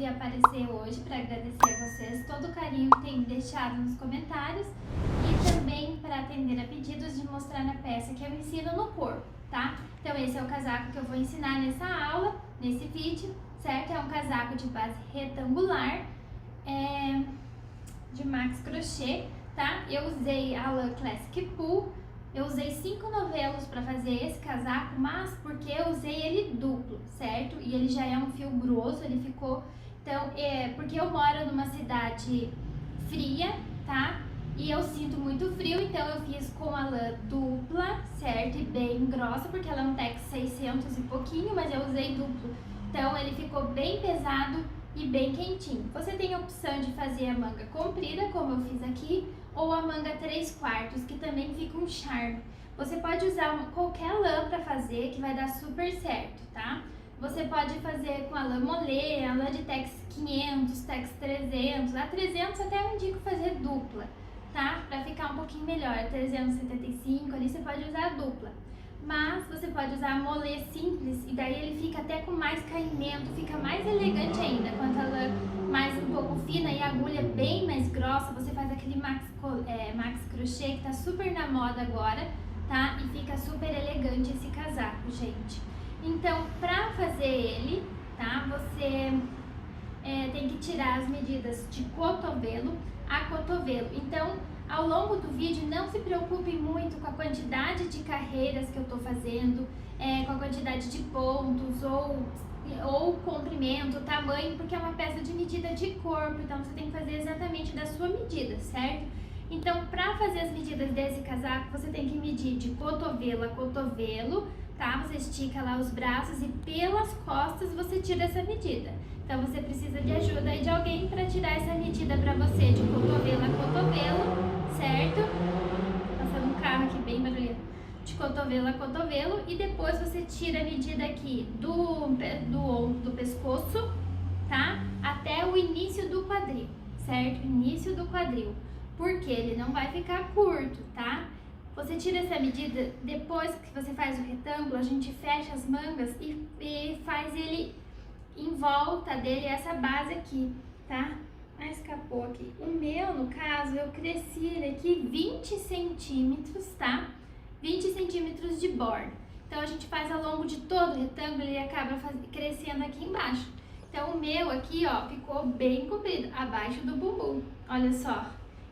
resolvi aparecer hoje para agradecer a vocês todo o carinho que têm deixado nos comentários e também para atender a pedidos de mostrar na peça que eu ensino no corpo, tá? Então esse é o casaco que eu vou ensinar nessa aula, nesse vídeo, certo? É um casaco de base retangular, de max crochê, tá? Eu usei a lã Classic Pull. Eu usei 5 novelos para fazer esse casaco, mas porque eu usei ele duplo, certo? E ele já é um fio grosso, ele ficou... Então, porque eu moro numa cidade fria, tá? E eu sinto muito frio, então eu fiz com a lã dupla, certo? E bem grossa, porque ela é um Tex 600 e pouquinho, mas eu usei duplo. Então, ele ficou bem pesado e bem quentinho. Você tem a opção de fazer a manga comprida, como eu fiz aqui, ou a manga 3/4, que também fica um charme. Você pode usar qualquer lã para fazer, que vai dar super certo, tá? Você pode fazer com a lã molê, a lã de Tex 500, Tex 300, a 300 até eu indico fazer dupla, tá? Para ficar um pouquinho melhor, 375 ali você pode usar a dupla. Mas você pode usar a molê simples e daí ele fica até com mais caimento, fica mais elegante ainda. Quanto a lã mais um pouco fina e a agulha bem mais grossa, você faz aquele max crochê que tá super na moda agora, tá? E fica super elegante esse casaco, gente. Então, pra fazer ele, tá? Você tem que tirar as medidas de cotovelo a cotovelo. Então, ao longo do vídeo, não se preocupe muito com a quantidade de carreiras que eu tô fazendo, com a quantidade de pontos ou comprimento, tamanho, porque é uma peça de medida de corpo, então você tem que fazer exatamente da sua medida, certo? Então, para fazer as medidas desse casaco, você tem que medir de cotovelo a cotovelo, tá? Você estica lá os braços e pelas costas você tira essa medida. Então, você precisa de ajuda aí de alguém para tirar essa medida para você de cotovelo a cotovelo, certo? Passando um carro aqui bem barulhento. De cotovelo a cotovelo e depois você tira a medida aqui do pescoço, tá? Até o início do quadril, certo? Início do quadril, porque ele não vai ficar curto, tá? Você tira essa medida, depois que você faz o retângulo, a gente fecha as mangas e faz ele em volta dele, essa base aqui, tá? Ah, escapou aqui. O meu, no caso, eu cresci ele aqui 20 centímetros, tá? 20 centímetros de borda. Então, a gente faz ao longo de todo o retângulo, ele acaba crescendo aqui embaixo. Então, o meu aqui, ó, ficou bem comprido, abaixo do bumbum. Olha só.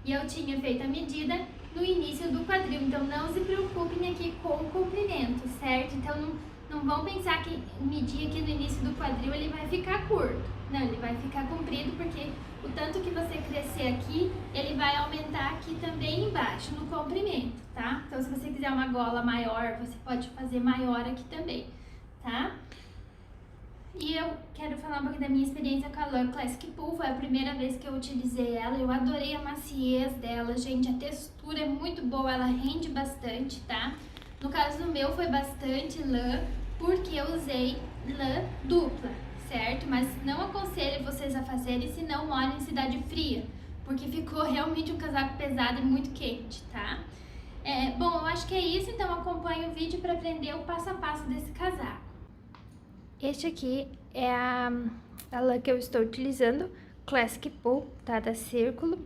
E eu tinha feito a medida no início do quadril. Então, não se preocupem aqui com o comprimento, certo? Então, não vão pensar que medir aqui no início do quadril ele vai ficar curto. Não, ele vai ficar comprido porque o tanto que você crescer aqui, ele vai aumentar aqui também embaixo, no comprimento, tá? Então, se você quiser uma gola maior, você pode fazer maior aqui também, tá? E eu quero falar um pouquinho da minha experiência com a lã Classic Pull. Foi a primeira vez que eu utilizei ela. Eu adorei a maciez dela, gente. A textura é muito boa, ela rende bastante, tá? No caso do meu foi bastante lã, porque eu usei lã dupla, certo? Mas não aconselho vocês a fazerem se não moram em cidade fria, porque ficou realmente um casaco pesado e muito quente, tá? Bom, eu acho que é isso, então acompanhe o vídeo para aprender o passo a passo desse casaco. Este aqui é a lã que eu estou utilizando, Classic Pull, tá? Da Círculo.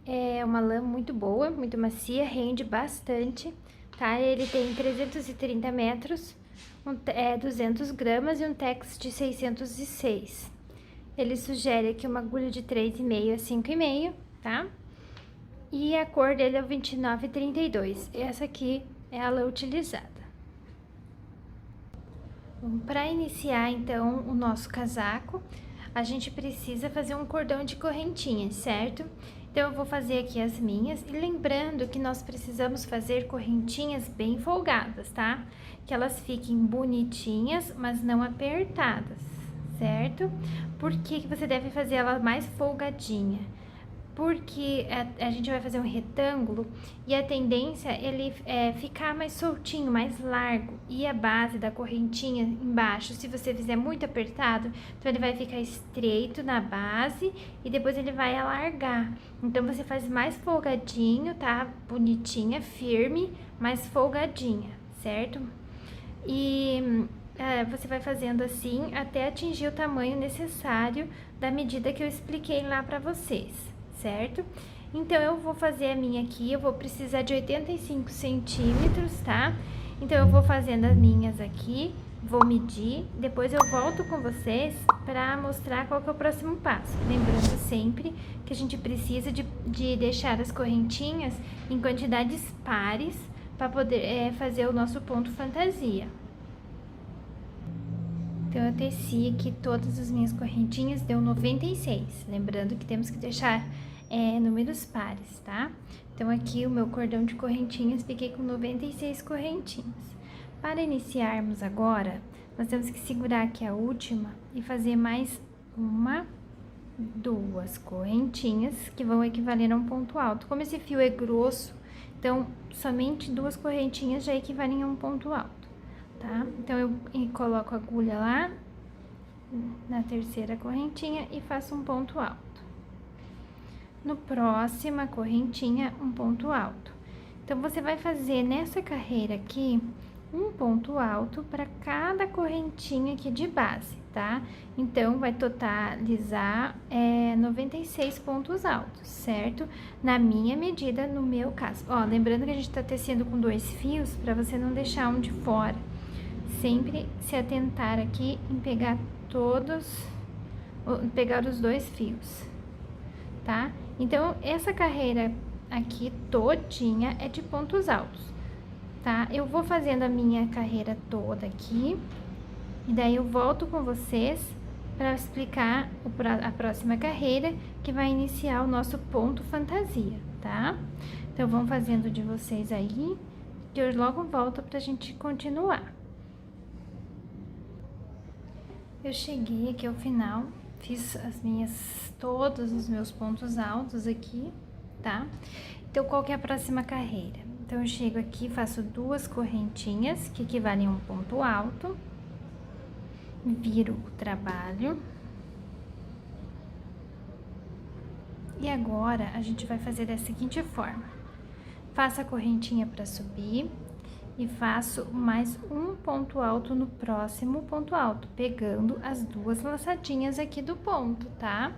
É uma lã muito boa, muito macia, rende bastante, tá? Ele tem 330 metros, 200 gramas e um Tex de 606. Ele sugere aqui uma agulha de 3,5 a 5,5, tá? E a cor dele é o 2932. Essa aqui é a lã utilizada. Para iniciar, então, o nosso casaco, a gente precisa fazer um cordão de correntinhas, certo? Então, eu vou fazer aqui as minhas e lembrando que nós precisamos fazer correntinhas bem folgadas, tá? Que elas fiquem bonitinhas, mas não apertadas, certo? Por que você deve fazer ela mais folgadinha? Porque a gente vai fazer um retângulo e a tendência é ele ficar mais soltinho, mais largo. E a base da correntinha embaixo, se você fizer muito apertado, então ele vai ficar estreito na base e depois ele vai alargar. Então, você faz mais folgadinho, tá? Bonitinha, firme, mais folgadinha, certo? E você vai fazendo assim até atingir o tamanho necessário da medida que eu expliquei lá pra vocês, certo? Então, eu vou fazer a minha aqui, eu vou precisar de 85 centímetros, tá? Então, eu vou fazendo as minhas aqui, vou medir, depois eu volto com vocês pra mostrar qual que é o próximo passo. Lembrando sempre que a gente precisa de deixar as correntinhas em quantidades pares para poder fazer o nosso ponto fantasia. Então, eu teci aqui todas as minhas correntinhas, deu 96. Lembrando que temos que deixar números pares, tá? Então, aqui o meu cordão de correntinhas, fiquei com 96 correntinhas. Para iniciarmos agora, nós temos que segurar aqui a última e fazer mais uma, duas correntinhas, que vão equivaler a um ponto alto. Como esse fio é grosso, então, somente duas correntinhas já equivalem a um ponto alto, tá? Então, eu coloco a agulha lá na terceira correntinha e faço um ponto alto. No próxima correntinha, um ponto alto. Então, você vai fazer nessa carreira aqui um ponto alto para cada correntinha aqui de base, tá? Então, vai totalizar 96 pontos altos, certo? Na minha medida, no meu caso. Ó, lembrando que a gente tá tecendo com 2 fios, para você não deixar um de fora. Sempre se atentar aqui em pegar pegar os 2 fios, tá? Então, essa carreira aqui todinha é de pontos altos, tá? Eu vou fazendo a minha carreira toda aqui, e daí eu volto com vocês para explicar a próxima carreira, que vai iniciar o nosso ponto fantasia, tá? Então, vão fazendo de vocês aí, que eu logo volto pra gente continuar. Eu cheguei aqui ao final, fiz todos os meus pontos altos aqui, tá? Então, qual que é a próxima carreira? Então, eu chego aqui, faço 2 correntinhas, que equivalem a um ponto alto, viro o trabalho. E agora, a gente vai fazer da seguinte forma: faço a correntinha para subir e faço mais um ponto alto no próximo ponto alto, pegando as 2 laçadinhas aqui do ponto, tá?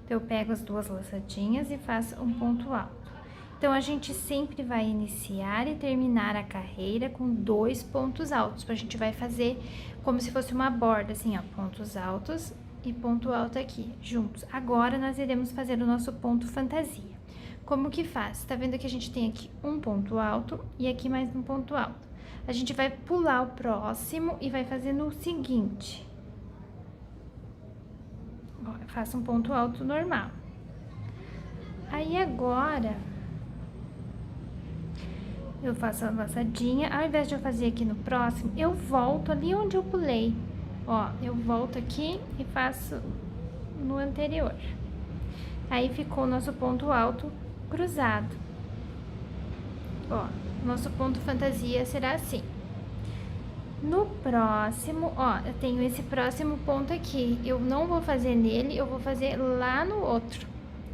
Então, eu pego as 2 laçadinhas e faço um ponto alto. Então, a gente sempre vai iniciar e terminar a carreira com 2 pontos altos. A gente vai fazer como se fosse uma borda, assim, ó, pontos altos e ponto alto aqui, juntos. Agora, nós iremos fazer o nosso ponto fantasia. Como que faz? Tá vendo que a gente tem aqui um ponto alto e aqui mais um ponto alto. A gente vai pular o próximo e vai fazer no seguinte. Ó, eu faço um ponto alto normal. Aí, agora, eu faço a laçadinha. Ao invés de eu fazer aqui no próximo, eu volto ali onde eu pulei. Ó, eu volto aqui e faço no anterior. Aí, ficou o nosso ponto alto cruzado. Ó, nosso ponto fantasia será assim. No próximo, ó, eu tenho esse próximo ponto aqui. Eu não vou fazer nele, eu vou fazer lá no outro,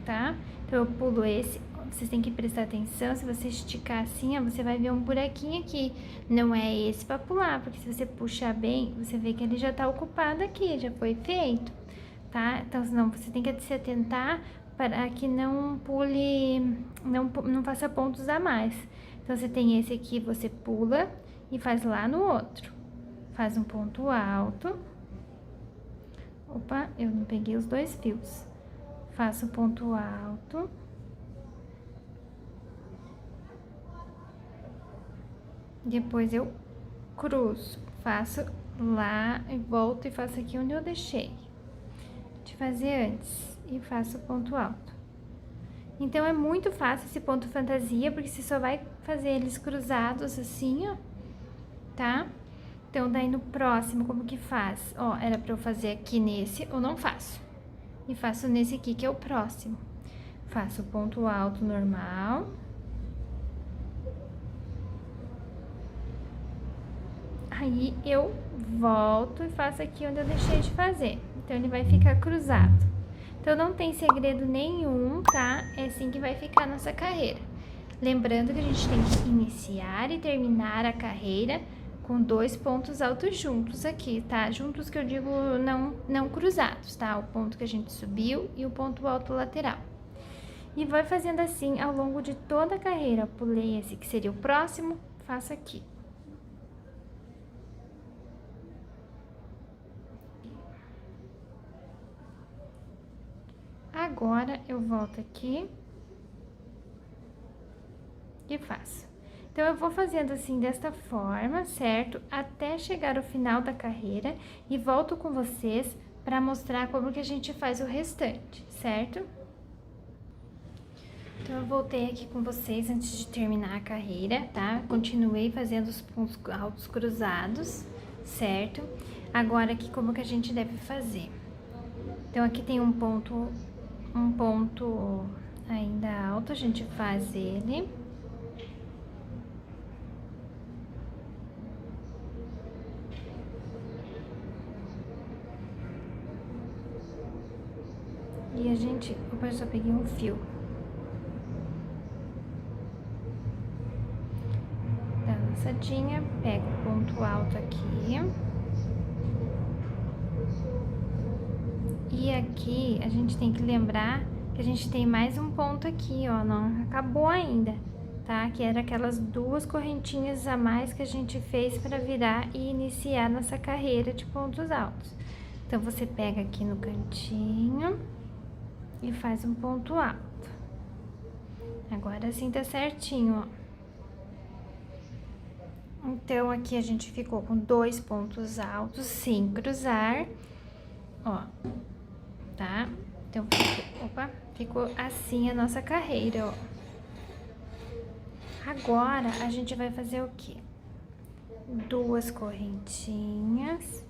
tá? Então, eu pulo esse. Vocês têm que prestar atenção, se você esticar assim, ó, você vai ver um buraquinho aqui. Não é esse pra pular, porque se você puxar bem, você vê que ele já tá ocupado aqui, já foi feito, tá? Então, senão você tem que se atentar para que não pule, não faça pontos a mais. Então, você tem esse aqui, você pula e faz lá no outro. Faz um ponto alto. Opa, eu não peguei os 2 fios. Faço ponto alto. Depois eu cruzo, faço lá e volto e faço aqui onde eu deixei de fazer antes. E faço ponto alto. Então, é muito fácil esse ponto fantasia, porque você só vai fazer eles cruzados assim, ó, tá? Então, daí no próximo, como que faz? Ó, era pra eu fazer aqui nesse, ou não faço. E faço nesse aqui, que é o próximo. Faço ponto alto normal. Aí, eu volto e faço aqui onde eu deixei de fazer. Então, ele vai ficar cruzado. Então, não tem segredo nenhum, tá? É assim que vai ficar a nossa carreira. Lembrando que a gente tem que iniciar e terminar a carreira com 2 pontos altos juntos aqui, tá? Juntos que eu digo não cruzados, tá? O ponto que a gente subiu e o ponto alto lateral. E vai fazendo assim ao longo de toda a carreira. Pulei esse que seria o próximo, faço aqui. Agora, eu volto aqui e faço. Então, eu vou fazendo assim, desta forma, certo? Até chegar ao final da carreira e volto com vocês para mostrar como que a gente faz o restante, certo? Então, eu voltei aqui com vocês antes de terminar a carreira, tá? Continuei fazendo os pontos altos cruzados, certo? Agora, aqui, como que a gente deve fazer? Então, aqui tem um ponto ainda alto, a gente faz ele. E a gente... Opa, eu só peguei um fio. Dá uma laçadinha, pega o ponto alto aqui. E aqui, a gente tem que lembrar que a gente tem mais um ponto aqui, ó, não acabou ainda, tá? Que era aquelas 2 correntinhas a mais que a gente fez para virar e iniciar nossa carreira de pontos altos. Então, você pega aqui no cantinho e faz um ponto alto. Agora sim tá certinho, ó. Então, aqui a gente ficou com 2 pontos altos sem cruzar, ó, tá? Então, ficou assim a nossa carreira, ó. Agora, a gente vai fazer o quê? 2 correntinhas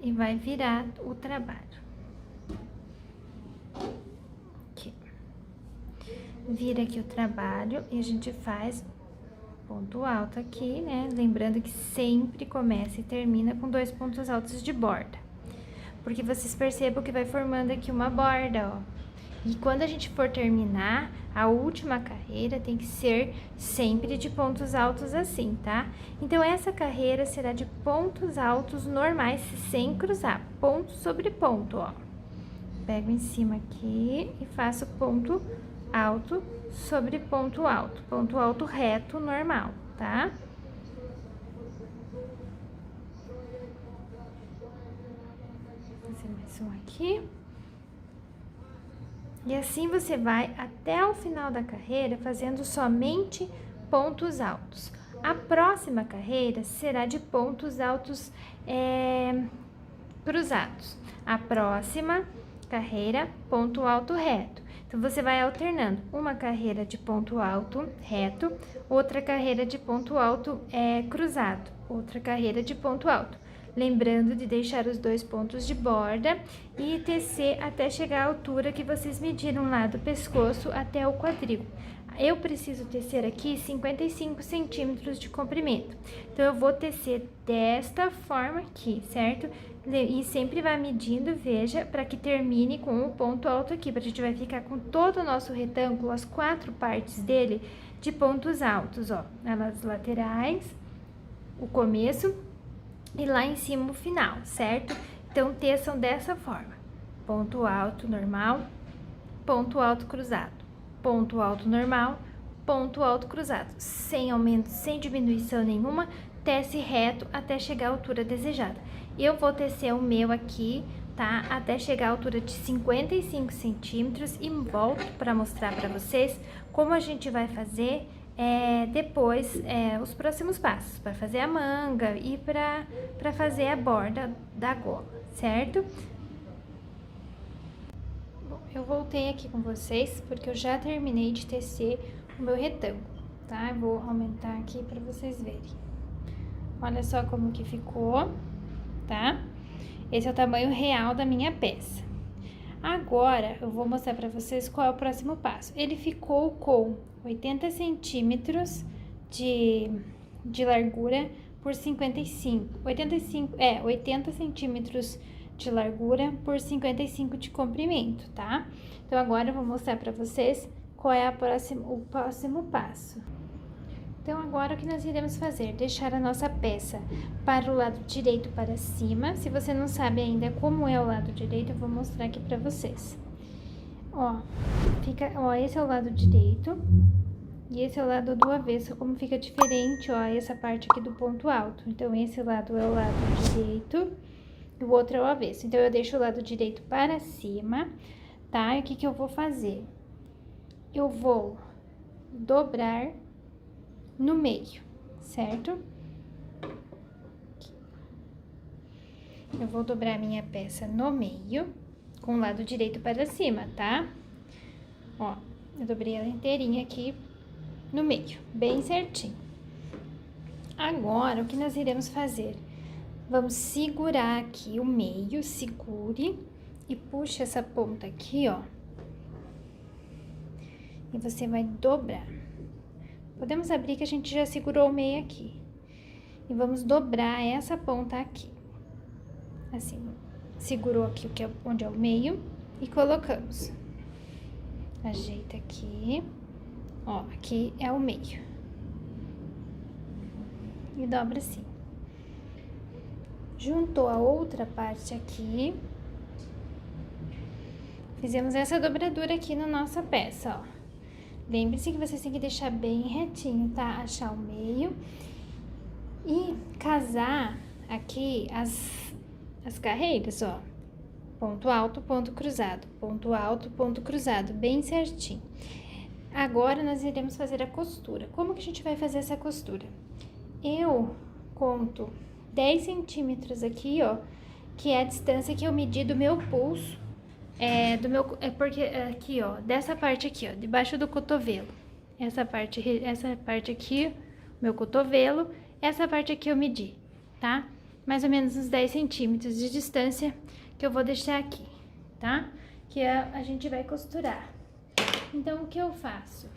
e vai virar o trabalho. Aqui. Vira aqui o trabalho e a gente faz ponto alto aqui, né? Lembrando que sempre começa e termina com 2 pontos altos de borda. Porque vocês percebam que vai formando aqui uma borda, ó. E quando a gente for terminar, a última carreira tem que ser sempre de pontos altos assim, tá? Então, essa carreira será de pontos altos normais, sem cruzar, ponto sobre ponto, ó. Pego em cima aqui e faço ponto alto sobre ponto alto reto normal, tá? Vou fazer mais um aqui. E assim você vai até o final da carreira fazendo somente pontos altos. A próxima carreira será de pontos altos cruzados. A próxima carreira, ponto alto reto. Então, você vai alternando uma carreira de ponto alto reto, outra carreira de ponto alto cruzado, outra carreira de ponto alto. Lembrando de deixar os 2 pontos de borda e tecer até chegar à altura que vocês mediram lá do pescoço até o quadril. Eu preciso tecer aqui 55 centímetros de comprimento. Então, eu vou tecer desta forma aqui, certo? E sempre vai medindo, veja, para que termine com o ponto alto aqui. A gente vai ficar com todo o nosso retângulo, as 4 partes dele, de pontos altos, ó. As laterais, o começo e lá em cima o final, certo? Então, teçam dessa forma. Ponto alto normal, ponto alto cruzado, ponto alto normal, ponto alto cruzado. Sem aumento, sem diminuição nenhuma, tece reto até chegar à altura desejada. Eu vou tecer o meu aqui, tá? Até chegar à altura de 55 centímetros e volto para mostrar para vocês como a gente vai fazer depois os próximos passos, para fazer a manga e para fazer a borda da gola, certo? Bom, eu voltei aqui com vocês porque eu já terminei de tecer o meu retângulo, tá? Eu vou aumentar aqui para vocês verem. Olha só como que ficou, tá? Esse é o tamanho real da minha peça. Agora, eu vou mostrar para vocês qual é o próximo passo. Ele ficou com 80 centímetros de largura por 80 centímetros de largura por 55 de comprimento, tá? Então, agora eu vou mostrar para vocês qual é o próximo passo. Então, agora o que nós iremos fazer? Deixar a nossa peça para o lado direito para cima. Se você não sabe ainda como é o lado direito, eu vou mostrar aqui pra vocês. Ó, esse é o lado direito e esse é o lado do avesso, como fica diferente, ó, essa parte aqui do ponto alto. Então, esse lado é o lado direito e o outro é o avesso. Então, eu deixo o lado direito para cima, tá? E o que que eu vou fazer? Eu vou dobrar no meio, certo? Eu vou dobrar minha peça no meio, com o lado direito para cima, tá? Ó, eu dobrei ela inteirinha aqui no meio, bem certinho. Agora, o que nós iremos fazer? Vamos segurar aqui o meio, segure e puxe essa ponta aqui, ó. E você vai dobrar. Podemos abrir que a gente já segurou o meio aqui. E vamos dobrar essa ponta aqui. Assim, segurou aqui onde é o meio e colocamos. Ajeita aqui. Ó, aqui é o meio. E dobra assim. Juntou a outra parte aqui. Fizemos essa dobradura aqui na nossa peça, ó. Lembre-se que vocês têm que deixar bem retinho, tá? Achar o meio. E casar aqui as carreiras, ó. Ponto alto, ponto cruzado. Ponto alto, ponto cruzado. Bem certinho. Agora, nós iremos fazer a costura. Como que a gente vai fazer essa costura? Eu conto 10 centímetros aqui, ó. Que é a distância que eu medi do meu pulso. Porque aqui, ó, dessa parte aqui, ó, debaixo do cotovelo. Essa parte aqui, meu cotovelo, essa parte aqui eu medi, tá? Mais ou menos uns 10 centímetros de distância que eu vou deixar aqui, tá? Que a gente vai costurar. Então, o que eu faço?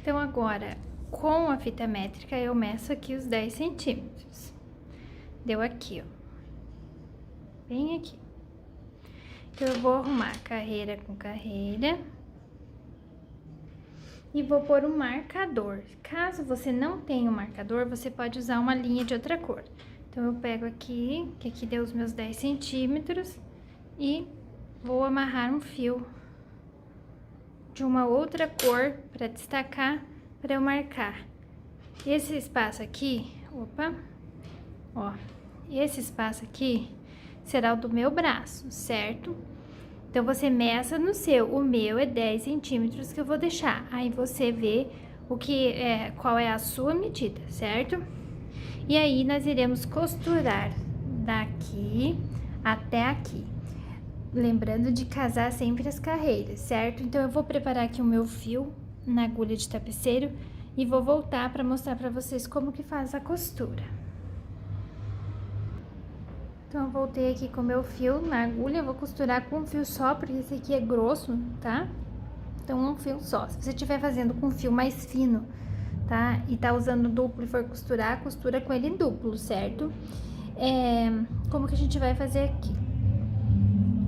Então, agora, com a fita métrica, eu meço aqui os 10 centímetros. Deu aqui, ó. Bem aqui. Então, eu vou arrumar carreira com carreira. E vou pôr um marcador. Caso você não tenha um marcador, você pode usar uma linha de outra cor. Então, eu pego aqui, que aqui deu os meus 10 centímetros, e vou amarrar um fio de uma outra cor para destacar, para eu marcar. Esse espaço aqui, opa, ó, esse espaço aqui será o do meu braço, certo? Então, você meça no seu. O meu é 10 centímetros que eu vou deixar. Aí, você vê qual é a sua medida, certo? E aí, nós iremos costurar daqui até aqui. Lembrando de casar sempre as carreiras, certo? Então, eu vou preparar aqui o meu fio na agulha de tapeceiro e vou voltar para mostrar para vocês como que faz a costura. Então, eu voltei aqui com o meu fio na agulha, eu vou costurar com um fio só, porque esse aqui é grosso, tá? Então, um fio só. Se você estiver fazendo com um fio mais fino, tá? E tá usando duplo e for costurar, costura com ele duplo, certo? Como que a gente vai fazer aqui?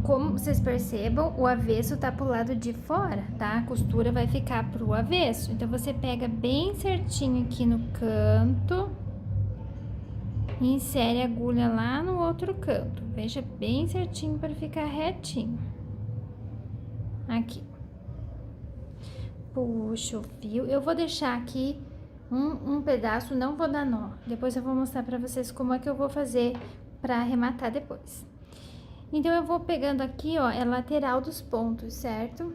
Como vocês percebam, o avesso tá pro lado de fora, tá? A costura vai ficar pro avesso. Então, você pega bem certinho aqui no canto e insere a agulha lá no outro canto. Veja bem certinho para ficar retinho. Aqui. Puxa o fio. Eu vou deixar aqui um pedaço, não vou dar nó. Depois eu vou mostrar para vocês como é que eu vou fazer para arrematar depois. Então, eu vou pegando aqui, ó, é lateral dos pontos, certo?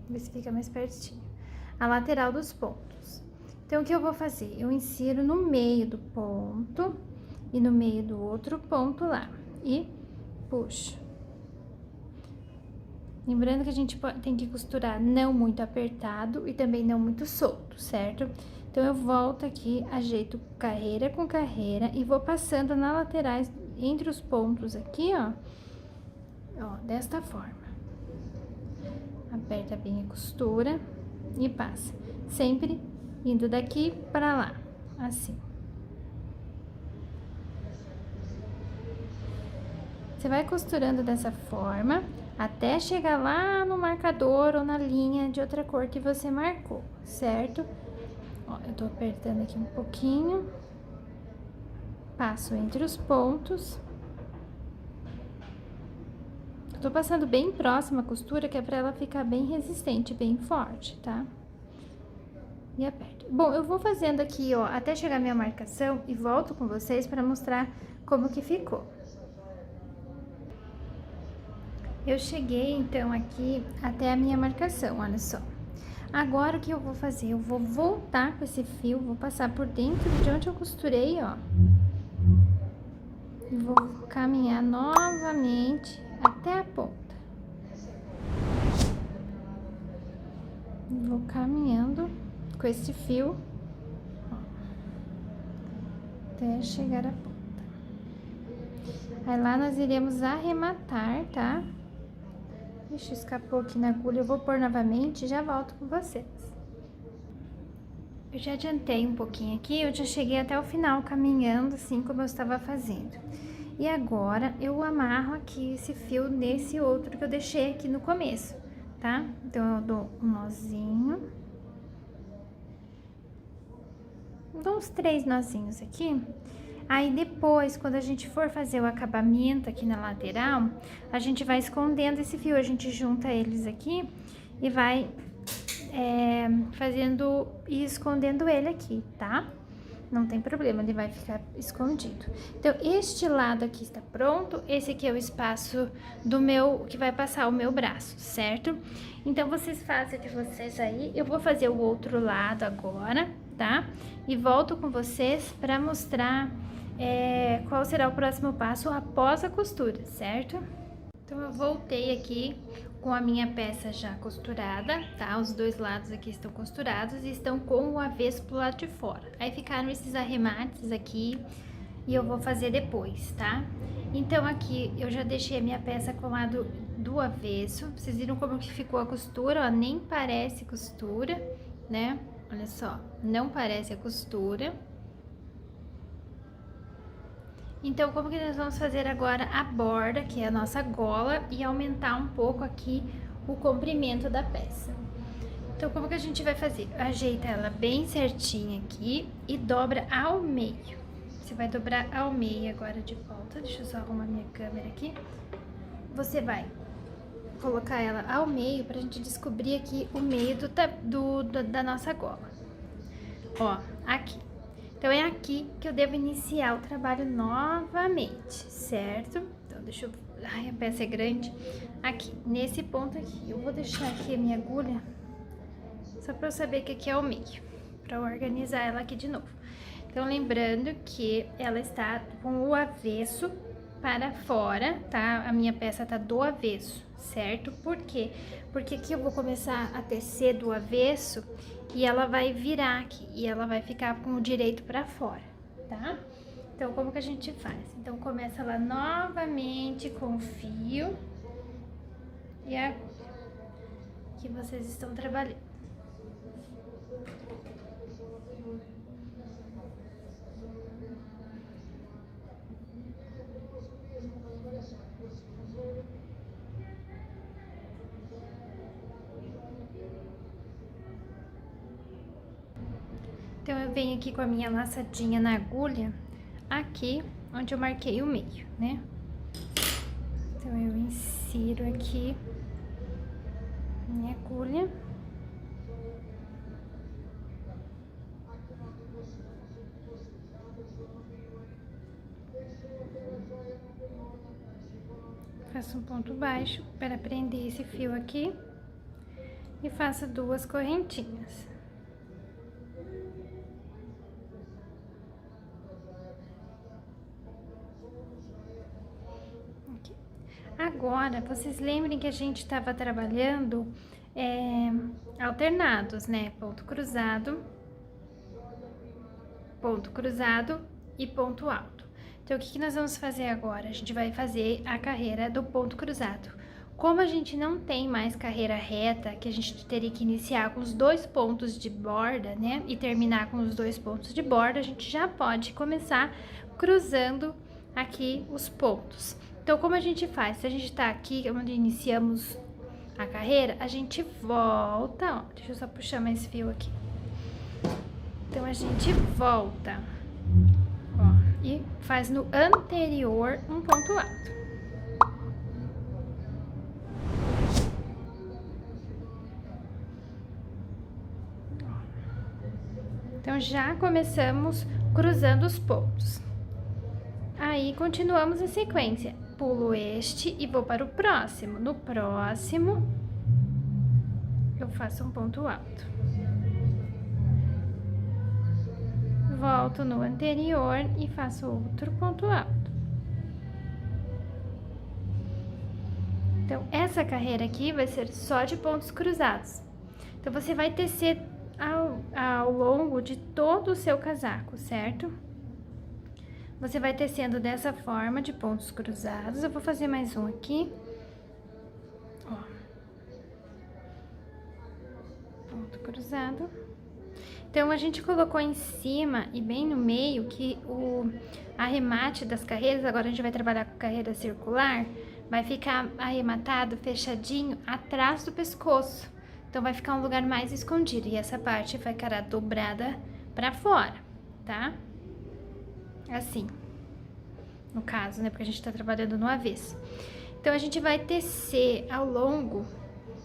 Ver se fica mais pertinho. A lateral dos pontos. Então, o que eu vou fazer? Eu insiro no meio do ponto e no meio do outro ponto lá. E puxo. Lembrando que a gente tem que costurar não muito apertado e também não muito solto, certo? Então, eu volto aqui, ajeito carreira com carreira e vou passando nas laterais, entre os pontos aqui, ó. Ó, desta forma. Aperta bem a costura e passa. Sempre indo daqui para lá, assim. Você vai costurando dessa forma até chegar lá no marcador ou na linha de outra cor que você marcou, certo? Ó, eu tô apertando aqui um pouquinho, passo entre os pontos. Tô passando bem próxima a costura, que é pra ela ficar bem resistente, bem forte, tá? E aperto. Bom, eu vou fazendo aqui, ó, até chegar a minha marcação e volto com vocês pra mostrar como que ficou. Eu cheguei, então, aqui até a minha marcação, olha só. Agora, o que eu vou fazer? Eu vou voltar com esse fio, vou passar por dentro de onde eu costurei, ó. E vou caminhar novamente até a ponta. Vou caminhando com esse fio, ó, até chegar à ponta. Aí lá nós iremos arrematar, tá? Ixi, escapou aqui na agulha, eu vou pôr novamente e já volto com vocês. Eu já adiantei um pouquinho aqui, eu já cheguei até o final caminhando assim como eu estava fazendo. E agora eu amarro aqui esse fio nesse outro que eu deixei aqui no começo, tá? Então eu dou um nozinho. Dou uns 3 nozinhos aqui. Aí depois, quando a gente for fazer o acabamento aqui na lateral, a gente vai escondendo esse fio, a gente junta eles aqui e vai fazendo e escondendo ele aqui, tá? Não tem problema, ele vai ficar escondido. Então, este lado aqui está pronto, esse aqui é o espaço do meu, que vai passar o meu braço, certo? Então, vocês fazem de vocês aí, eu vou fazer o outro lado agora, tá? E volto com vocês para mostrar qual será o próximo passo após a costura, certo? Então, eu voltei aqui com a minha peça já costurada, tá? Os dois lados aqui estão costurados e estão com o avesso pro lado de fora. Aí ficaram esses arremates aqui e eu vou fazer depois, tá? Então, aqui eu já deixei a minha peça com o lado do avesso. Vocês viram como que ficou a costura, ó? Nem parece costura, né? Olha só, não parece a costura. Então, como que nós vamos fazer agora a borda, que é a nossa gola, e aumentar um pouco aqui o comprimento da peça. Então, como que a gente vai fazer? Ajeita ela bem certinha aqui e dobra ao meio. Você vai dobrar ao meio agora de volta. Deixa eu só arrumar minha câmera aqui. Você vai colocar ela ao meio pra gente descobrir aqui o meio da nossa gola. Ó, aqui. Então, é aqui que eu devo iniciar o trabalho novamente, certo? Então, deixa eu... Ai, a peça é grande. Aqui, nesse ponto aqui. Eu vou deixar aqui a minha agulha, só pra eu saber que aqui é o meio, pra organizar ela aqui de novo. Então, lembrando que ela está com o avesso para fora, tá? A minha peça tá do avesso, certo? Por quê? Porque aqui eu vou começar a tecer do avesso e ela vai virar aqui, e ela vai ficar com o direito pra fora, tá? Então, como que a gente faz? Então, começa lá novamente com o fio e a agulha que vocês estão trabalhando. Então, eu venho aqui com a minha laçadinha na agulha, aqui onde eu marquei o meio, né? Então, eu insiro aqui minha agulha. Faço um ponto baixo para prender esse fio aqui e faço 2 correntinhas. Agora, vocês lembrem que a gente estava trabalhando alternados, né? Ponto cruzado e ponto alto. Então, o que nós vamos fazer agora? A gente vai fazer a carreira do ponto cruzado. Como a gente não tem mais carreira reta, que a gente teria que iniciar com os 2 pontos de borda, né? E terminar com os 2 pontos de borda, a gente já pode começar cruzando aqui os pontos. Então, como a gente faz? Se a gente tá aqui, onde iniciamos a carreira, a gente volta, ó, deixa eu só puxar mais fio aqui. Então, a gente volta, ó, e faz no anterior um ponto alto. Então, já começamos cruzando os pontos. Aí, continuamos a sequência. Pulo este e vou para o próximo. No próximo, eu faço um ponto alto. Volto no anterior e faço outro ponto alto. Então, essa carreira aqui vai ser só de pontos cruzados. Então, você vai tecer ao longo de todo o seu casaco, certo? Você vai tecendo dessa forma, de pontos cruzados. Eu vou fazer mais um aqui. Ó. Ponto cruzado. Então, a gente colocou em cima e bem no meio que o arremate das carreiras, agora a gente vai trabalhar com carreira circular, vai ficar arrematado, fechadinho, atrás do pescoço. Então, vai ficar um lugar mais escondido. E essa parte vai ficar dobrada pra fora, tá? Assim. No caso, né? Porque a gente tá trabalhando no avesso. Então, a gente vai tecer ao longo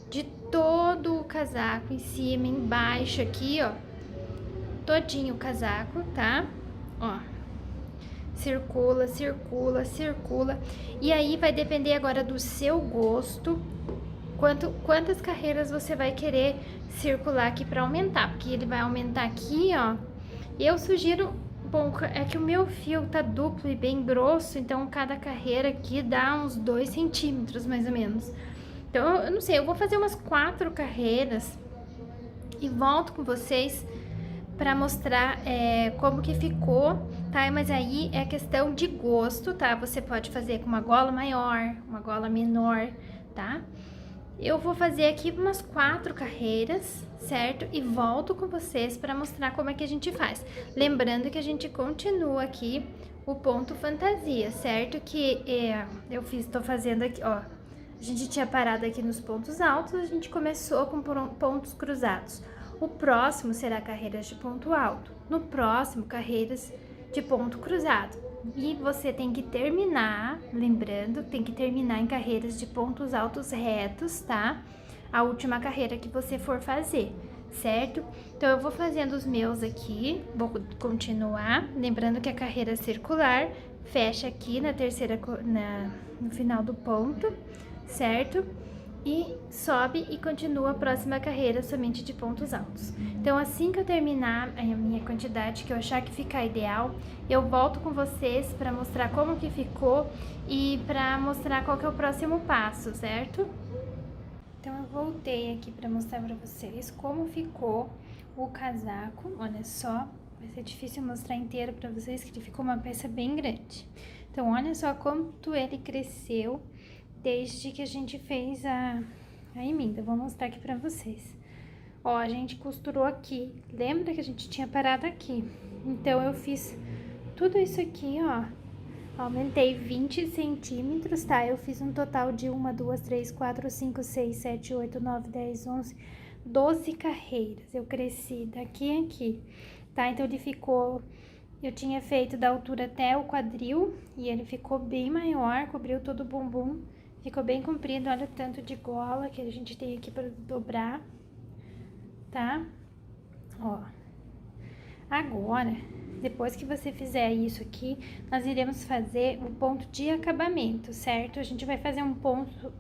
de todo o casaco, em cima, embaixo, aqui, ó. Todinho o casaco, tá? Ó. Circula, circula, circula. E aí, vai depender agora do seu gosto, quantas carreiras você vai querer circular aqui pra aumentar. Porque ele vai aumentar aqui, ó. Eu sugiro, bom, é que o meu fio tá duplo e bem grosso, então cada carreira aqui dá uns 2 centímetros, mais ou menos. Então, eu não sei, eu vou fazer umas 4 carreiras e volto com vocês pra mostrar como que ficou, tá? Mas aí é questão de gosto, tá? Você pode fazer com uma gola maior, uma gola menor, tá? Eu vou fazer aqui umas 4 carreiras, certo? E volto com vocês para mostrar como é que a gente faz. Lembrando que a gente continua aqui o ponto fantasia, certo? Que tô fazendo aqui, ó. A gente tinha parado aqui nos pontos altos, a gente começou com pontos cruzados. O próximo será carreiras de ponto alto. No próximo, carreiras de ponto cruzado. E você tem que terminar, lembrando, tem que terminar em carreiras de pontos altos retos, tá? A última carreira que você for fazer, certo? Então, eu vou fazendo os meus aqui, vou continuar. Lembrando que a carreira circular fecha aqui na terceira, no final do ponto, certo? E sobe e continua a próxima carreira somente de pontos altos. Então, assim que eu terminar a minha quantidade, que eu achar que ficar ideal, eu volto com vocês para mostrar como que ficou e para mostrar qual que é o próximo passo, certo? Então, eu voltei aqui para mostrar para vocês como ficou o casaco. Olha só, vai ser difícil mostrar inteiro para vocês, que ele ficou uma peça bem grande. Então, olha só quanto ele cresceu desde que a gente fez a emenda. Eu vou mostrar aqui pra vocês. Ó, a gente costurou aqui. Lembra que a gente tinha parado aqui? Então, eu fiz tudo isso aqui, ó. Aumentei 20 centímetros, tá? Eu fiz um total de 1, 2, 3, 4, 5, 6, 7, 8, 9, 10, 11, 12 carreiras. Eu cresci daqui a aqui, tá? Então, ele ficou... Eu tinha feito da altura até o quadril e ele ficou bem maior, cobriu todo o bumbum. Ficou bem comprido, olha o tanto de gola que a gente tem aqui para dobrar, tá? Ó. Agora, depois que você fizer isso aqui, nós iremos fazer o ponto de acabamento, certo? A gente vai fazer um ponto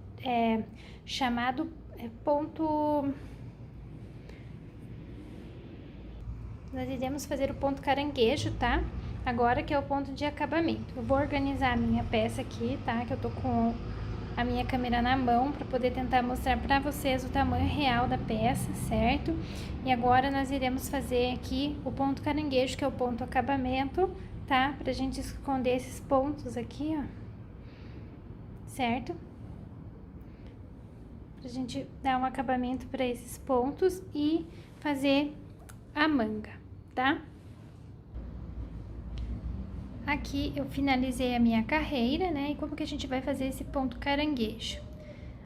chamado ponto... Nós iremos fazer o ponto caranguejo, tá? Agora que é o ponto de acabamento. Eu vou organizar a minha peça aqui, tá? Que eu tô com a minha câmera na mão para poder tentar mostrar para vocês o tamanho real da peça, certo? E agora nós iremos fazer aqui o ponto caranguejo, que é o ponto acabamento, tá? Pra gente esconder esses pontos aqui, ó, certo? Pra gente dar um acabamento para esses pontos e fazer a manga, tá? aqui eu finalizei a minha carreira, né? E como que a gente vai fazer esse ponto caranguejo?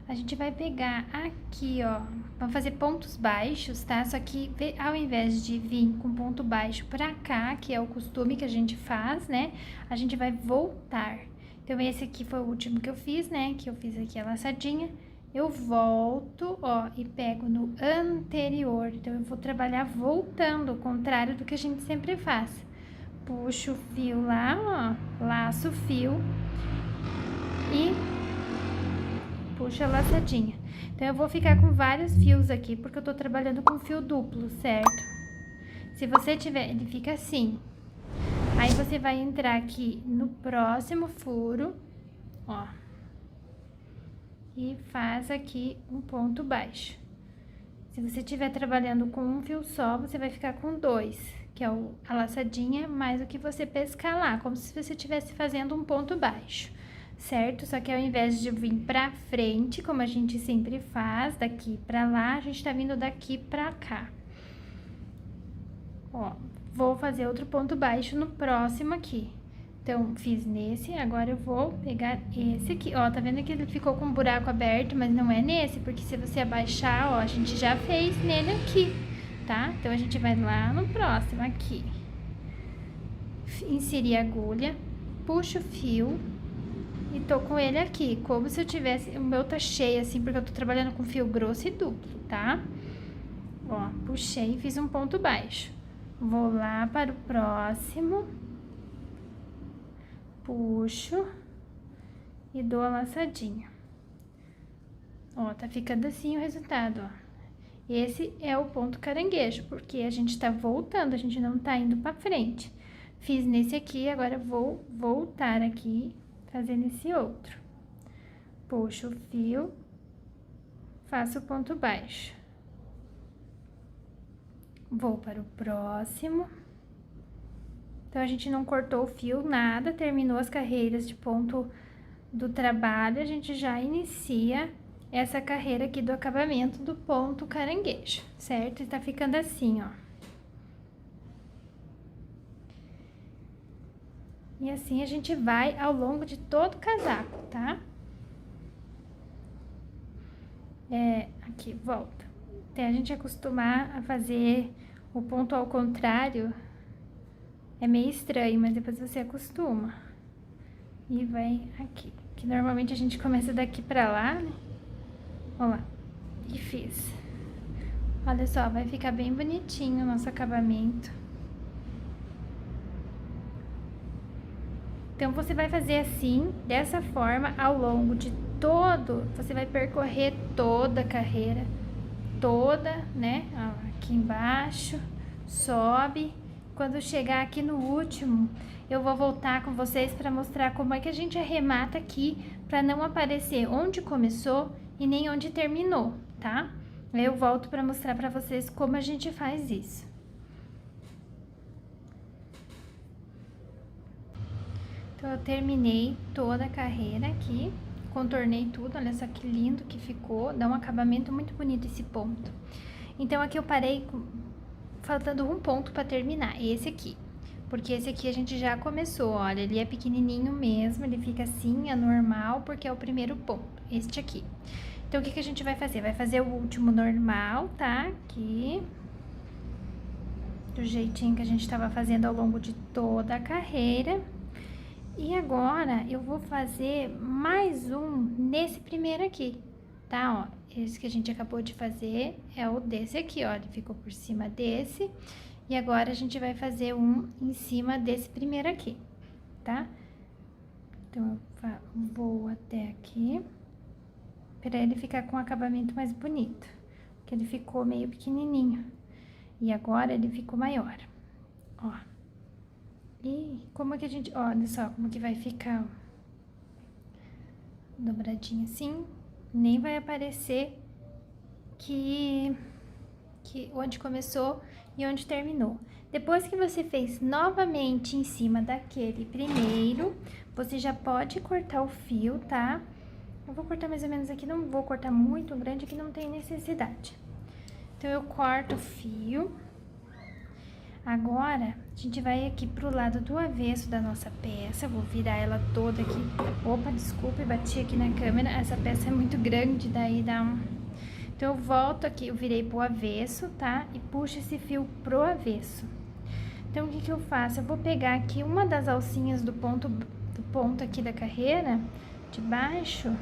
A gente vai pegar aqui, ó, vamos fazer pontos baixos, tá? Só que ao invés de vir com ponto baixo pra cá, que é o costume que a gente faz, né? A gente vai voltar. Então, esse aqui foi o último que eu fiz, né? Que eu fiz aqui a laçadinha. Eu volto, ó, e pego no anterior. Então, eu vou trabalhar voltando, ao contrário do que a gente sempre faz. Puxo o fio lá, ó, laço o fio e puxa a laçadinha. Então, eu vou ficar com vários fios aqui, porque eu tô trabalhando com fio duplo, certo? Se você tiver, ele fica assim. Aí, você vai entrar aqui no próximo furo, ó. E faz aqui um ponto baixo. Se você estiver trabalhando com um fio só, você vai ficar com 2, que é a laçadinha mais o que você pescar lá, como se você estivesse fazendo um ponto baixo. Certo? Só que ao invés de vir pra frente, como a gente sempre faz, daqui pra lá, a gente tá vindo daqui pra cá. Ó, vou fazer outro ponto baixo no próximo aqui. Então, fiz nesse, agora eu vou pegar esse aqui. Ó, tá vendo que ele ficou com um buraco aberto, mas não é nesse, porque se você abaixar, ó, a gente já fez nele aqui, tá? Então, a gente vai lá no próximo, aqui. Inserir a agulha, puxo o fio. E tô com ele aqui, como se eu tivesse... O meu tá cheio, assim, porque eu tô trabalhando com fio grosso e duplo, tá? Ó, puxei e fiz um ponto baixo. Vou lá para o próximo. Puxo. E dou a laçadinha. Ó, tá ficando assim o resultado, ó. Esse é o ponto caranguejo, porque a gente tá voltando, a gente não tá indo pra frente. Fiz nesse aqui, agora vou voltar aqui... fazendo esse outro. Puxo o fio, faço o ponto baixo. Vou para o próximo. Então, a gente não cortou o fio, nada, terminou as carreiras de ponto do trabalho, a gente já inicia essa carreira aqui do acabamento do ponto caranguejo, certo? E tá ficando assim, ó. E assim a gente vai ao longo de todo o casaco, tá? Aqui, volta. Até a gente acostumar a fazer o ponto ao contrário, é meio estranho, mas depois você acostuma. E vai aqui. Que normalmente a gente começa daqui pra lá, né? Ó lá. E fiz. Olha só, vai ficar bem bonitinho o nosso acabamento. Então, você vai fazer assim, dessa forma, ao longo de você vai percorrer toda a carreira, toda, né? Ó, aqui embaixo, sobe. Quando chegar aqui no último, eu vou voltar com vocês para mostrar como é que a gente arremata aqui, para não aparecer onde começou e nem onde terminou, tá? Eu volto para mostrar para vocês como a gente faz isso. Então, eu terminei toda a carreira aqui, contornei tudo, olha só que lindo que ficou, dá um acabamento muito bonito esse ponto. Então, aqui eu parei faltando um ponto para terminar, esse aqui. Porque esse aqui a gente já começou, olha, ele é pequenininho mesmo, ele fica assim, é normal, porque é o primeiro ponto, este aqui. Então, o que que a gente vai fazer? Vai fazer o último normal, tá? Aqui. Do jeitinho que a gente tava fazendo ao longo de toda a carreira. E agora, eu vou fazer mais um nesse primeiro aqui, tá? Ó, esse que a gente acabou de fazer é o desse aqui, ó, ele ficou por cima desse. E agora, a gente vai fazer um em cima desse primeiro aqui, tá? Então, eu vou até aqui, pra ele ficar com um acabamento mais bonito, porque ele ficou meio pequenininho. E agora, ele ficou maior, ó. E como é que a gente... Olha só como que vai ficar, ó. Dobradinho assim. Nem vai aparecer que onde começou e onde terminou. Depois que você fez novamente em cima daquele primeiro, você já pode cortar o fio, tá? Eu vou cortar mais ou menos aqui, não vou cortar muito grande, que não tem necessidade. Então, eu corto o fio. Agora, A gente vai aqui pro lado do avesso da nossa peça, vou virar ela toda aqui. Opa, desculpe, bati aqui na câmera, essa peça é muito grande, daí dá um... Então, eu volto aqui, eu virei pro avesso, tá? E puxo esse fio pro avesso. Então, o que que eu faço? Eu vou pegar aqui uma das alcinhas do ponto aqui da carreira, de baixo,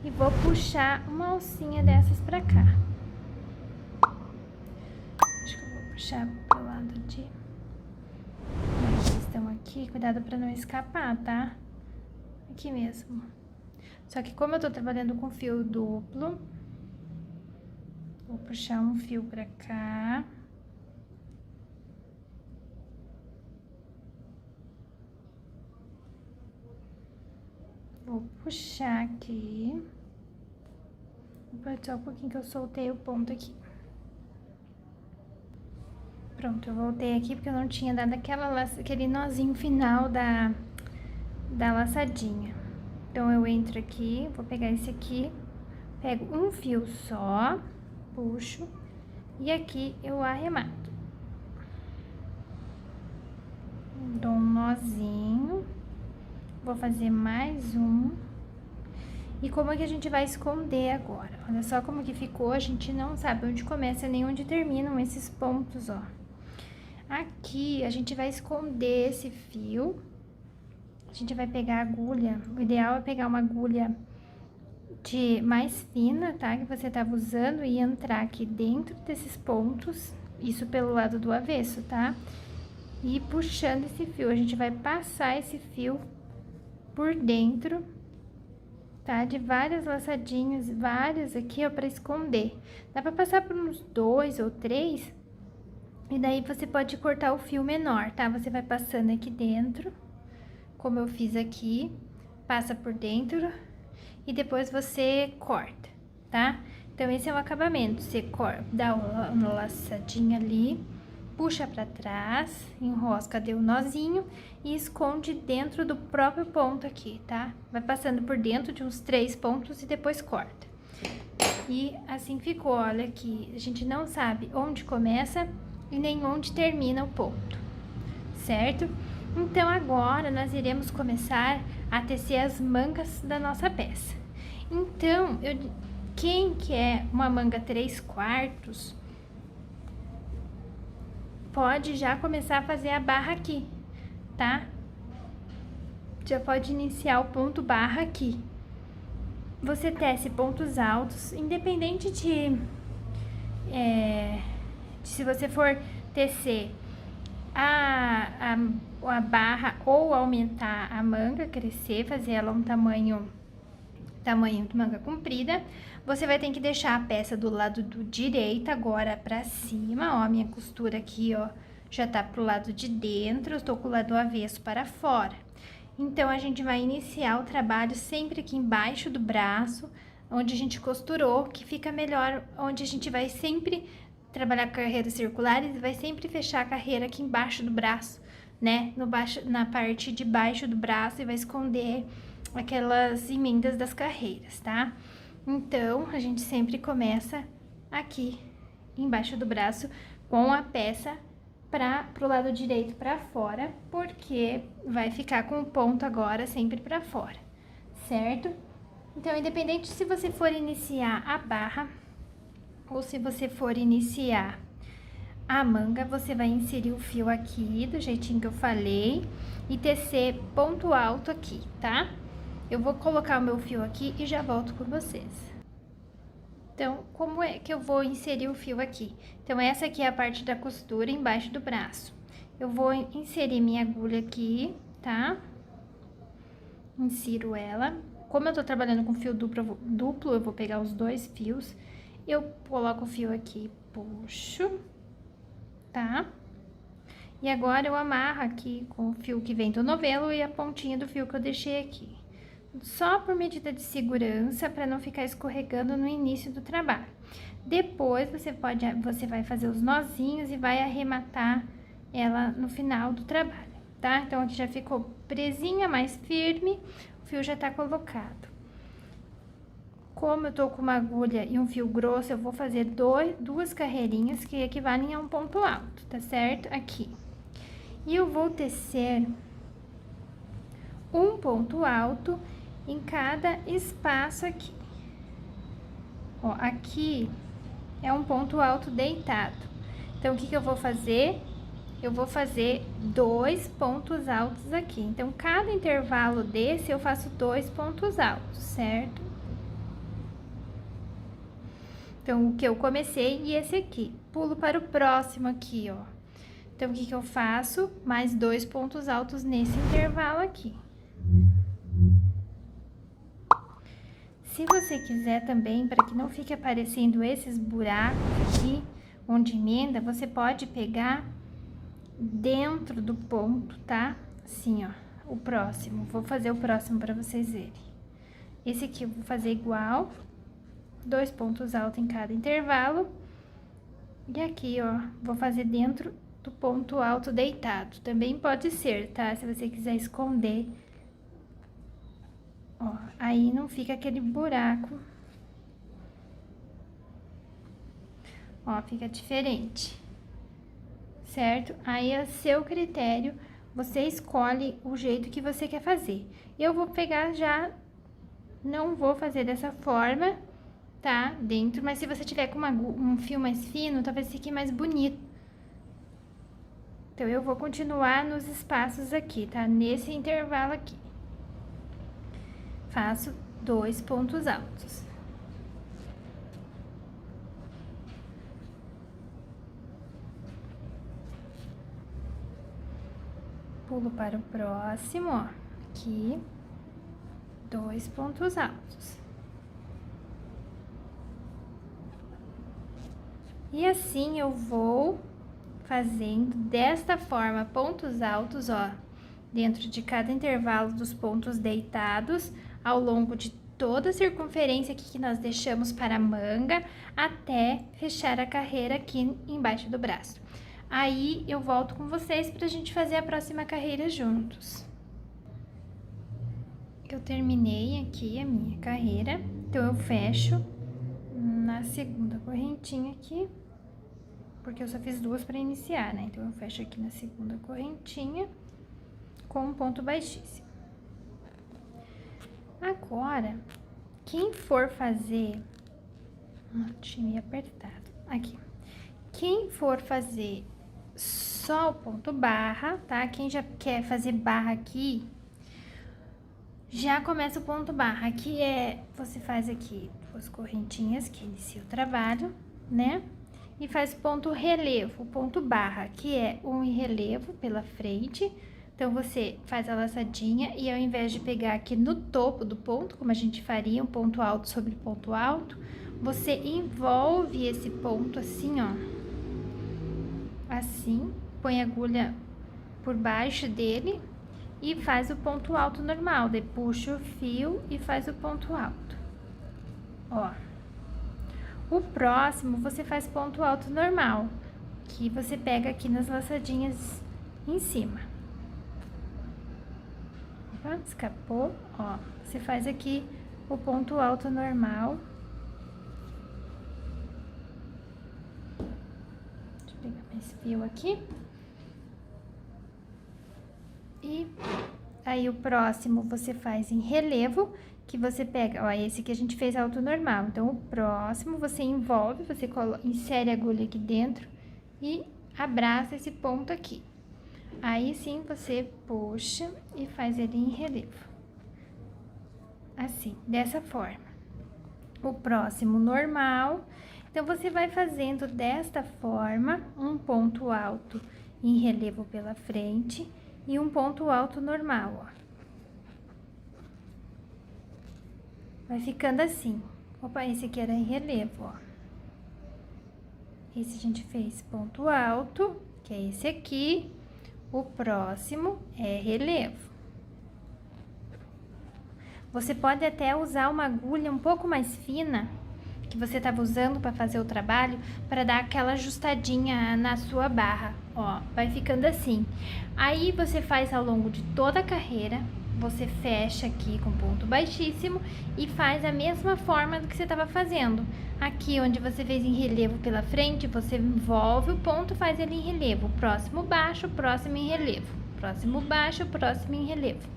e vou puxar uma alcinha dessas pra cá. Acho que eu vou puxar pro lado de... Eles estão aqui, cuidado pra não escapar, tá? Aqui mesmo. Só que como eu tô trabalhando com fio duplo, vou puxar um fio pra cá. Vou puxar aqui. Só um pouquinho que eu soltei o ponto aqui. Pronto, eu voltei aqui porque eu não tinha dado aquele nozinho final da laçadinha. Então, eu entro aqui, vou pegar esse aqui, pego um fio só, puxo, e aqui eu arremato. Dou um nozinho, vou fazer mais um. E como é que a gente vai esconder agora? Olha só como que ficou, a gente não sabe onde começa nem onde terminam esses pontos, ó. Aqui, a gente vai esconder esse fio. A gente vai pegar a agulha, o ideal é pegar uma agulha mais fina, tá? Que você tava usando e entrar aqui dentro desses pontos, isso pelo lado do avesso, tá? E puxando esse fio, a gente vai passar esse fio por dentro, tá? De várias laçadinhas, várias aqui, ó, pra esconder. Dá pra passar por uns 2 ou 3, e daí você pode cortar o fio menor, tá? Você vai passando aqui dentro, como eu fiz aqui, passa por dentro e depois você corta, tá? Então, esse é o acabamento, você dá uma laçadinha ali, puxa pra trás, enrosca, deu um nozinho e esconde dentro do próprio ponto aqui, tá? Vai passando por dentro de uns 3 pontos e depois corta. E assim ficou, olha aqui, a gente não sabe onde começa e nem onde termina o ponto, certo? Então, agora, nós iremos começar a tecer as mangas da nossa peça. Então, quem quer uma manga 3/4, pode já começar a fazer a barra aqui, tá? Já pode iniciar o ponto barra aqui. Você tece pontos altos, independente de se você for tecer a barra ou aumentar a manga, crescer, fazer ela um tamanho de manga comprida, você vai ter que deixar a peça do lado do direito agora pra cima, ó, a minha costura aqui, ó, já tá pro lado de dentro, eu tô com o lado avesso para fora. Então, a gente vai iniciar o trabalho sempre aqui embaixo do braço, onde a gente costurou, que fica melhor, onde a gente vai sempre trabalhar carreiras circulares e vai sempre fechar a carreira aqui embaixo do braço, né? Na parte de baixo do braço e vai esconder aquelas emendas das carreiras, tá? Então, a gente sempre começa aqui embaixo do braço com a peça pro lado direito pra fora, porque vai ficar com o ponto agora sempre pra fora, certo? Então, independente se você for iniciar a barra ou se você for iniciar a manga, você vai inserir o fio aqui, do jeitinho que eu falei, e tecer ponto alto aqui, tá? Eu vou colocar o meu fio aqui e já volto com vocês. Então, como é que eu vou inserir o fio aqui? Então, essa aqui é a parte da costura embaixo do braço. Eu vou inserir minha agulha aqui, tá? Insiro ela. Como eu tô trabalhando com fio duplo, eu vou pegar os 2 fios. Eu coloco o fio aqui, puxo, tá? E agora eu amarro aqui com o fio que vem do novelo e a pontinha do fio que eu deixei aqui. Só por medida de segurança, para não ficar escorregando no início do trabalho. Depois, você vai fazer os nozinhos e vai arrematar ela no final do trabalho, tá? Então, aqui já ficou presinha, mais firme, o fio já tá colocado. Como eu tô com uma agulha e um fio grosso, eu vou fazer 2 carreirinhas que equivalem a um ponto alto, tá certo? Aqui. E eu vou tecer um ponto alto em cada espaço aqui. Ó, aqui é um ponto alto deitado. Então, o que que eu vou fazer? Eu vou fazer 2 pontos altos aqui. Então, cada intervalo desse, eu faço 2 pontos altos, certo? Então, o que eu comecei e esse aqui. Pulo para o próximo aqui, ó. Então, o que que eu faço? Mais 2 pontos altos nesse intervalo aqui. Se você quiser também, para que não fique aparecendo esses buracos aqui, onde emenda, você pode pegar dentro do ponto, tá? Assim, ó, o próximo. Vou fazer o próximo para vocês verem. Esse aqui eu vou fazer igual, 2 pontos altos em cada intervalo. E aqui, ó, vou fazer dentro do ponto alto deitado. Também pode ser, tá? Se você quiser esconder. Ó, aí não fica aquele buraco. Ó, fica diferente, certo? Aí é seu critério, você escolhe o jeito que você quer fazer. Eu vou pegar já, não vou fazer dessa forma, tá? Dentro, mas se você tiver com um fio mais fino, talvez fique mais bonito. Então, eu vou continuar nos espaços aqui, tá? Nesse intervalo aqui. Faço 2 pontos altos. Pulo para o próximo, ó. Aqui, 2 pontos altos. E assim eu vou fazendo desta forma pontos altos, ó, dentro de cada intervalo dos pontos deitados, ao longo de toda a circunferência aqui que nós deixamos para a manga, até fechar a carreira aqui embaixo do braço. Aí, eu volto com vocês pra gente fazer a próxima carreira juntos. Eu terminei aqui a minha carreira, então eu fecho na segunda correntinha aqui, porque eu só fiz 2 para iniciar, né? Então, eu fecho aqui na segunda correntinha com um ponto baixíssimo. Agora, quem for fazer... Deixei meio apertado. Aqui. Quem for fazer só o ponto barra, tá? Quem já quer fazer barra aqui, já começa o ponto barra. Aqui você faz aqui 2 correntinhas que inicia o trabalho, né? E faz ponto relevo, ponto barra, que é um relevo pela frente. Então, você faz a laçadinha e ao invés de pegar aqui no topo do ponto, como a gente faria um ponto alto sobre ponto alto, você envolve esse ponto assim, ó. Assim, põe a agulha por baixo dele e faz o ponto alto normal. Daí, puxa o fio e faz o ponto alto. Ó. O próximo, você faz ponto alto normal, que você pega aqui nas laçadinhas em cima. Opa, escapou, ó. Você faz aqui o ponto alto normal. Deixa eu pegar mais fio aqui. E aí, o próximo você faz em relevo, que você pega, ó, esse que a gente fez alto normal. Então, o próximo você envolve, você insere a agulha aqui dentro e abraça esse ponto aqui. Aí, sim, você puxa e faz ele em relevo. Assim, dessa forma. O próximo, normal. Então, você vai fazendo desta forma, um ponto alto em relevo pela frente e um ponto alto normal, ó. Vai ficando assim. Opa, esse aqui era em relevo, ó. Esse a gente fez ponto alto, que é esse aqui. O próximo é relevo. Você pode até usar uma agulha um pouco mais fina, que você estava usando para fazer o trabalho, para dar aquela ajustadinha na sua barra, ó. Vai ficando assim. Aí, você faz ao longo de toda a carreira, você fecha aqui com ponto baixíssimo e faz a mesma forma do que você estava fazendo. Aqui onde você fez em relevo pela frente, você envolve o ponto, faz ele em relevo. Próximo baixo, próximo em relevo. Próximo baixo, próximo em relevo.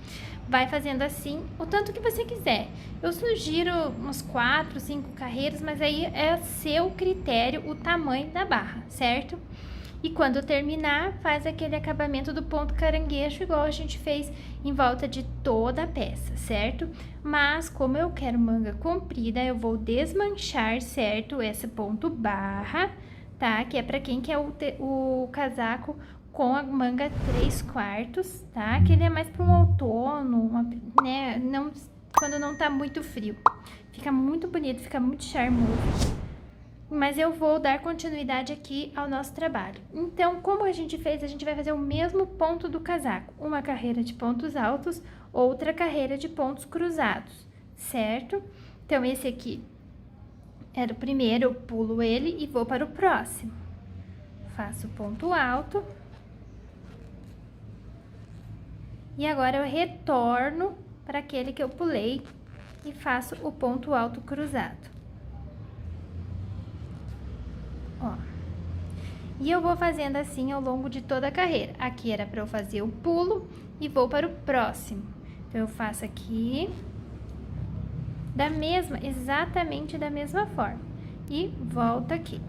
Vai fazendo assim o tanto que você quiser. Eu sugiro umas 4, 5 carreiras, mas aí é seu critério o tamanho da barra, certo? E quando terminar, faz aquele acabamento do ponto caranguejo, igual a gente fez em volta de toda a peça, certo? Mas, como eu quero manga comprida, eu vou desmanchar, certo? Esse ponto barra, tá? Que é pra quem quer o casaco com a manga 3/4, tá? Que ele é mais para um outono, né? Não, quando não tá muito frio. Fica muito bonito, fica muito charmoso. Mas eu vou dar continuidade aqui ao nosso trabalho. Então, como a gente fez, a gente vai fazer o mesmo ponto do casaco. Uma carreira de pontos altos, outra carreira de pontos cruzados, certo? Então, esse aqui era o primeiro, eu pulo ele e vou para o próximo. Faço ponto alto. E agora eu retorno para aquele que eu pulei e faço o ponto alto cruzado. Ó. E eu vou fazendo assim ao longo de toda a carreira. Aqui era para eu fazer o pulo e vou para o próximo. Então, eu faço aqui exatamente da mesma forma. E volto aqui.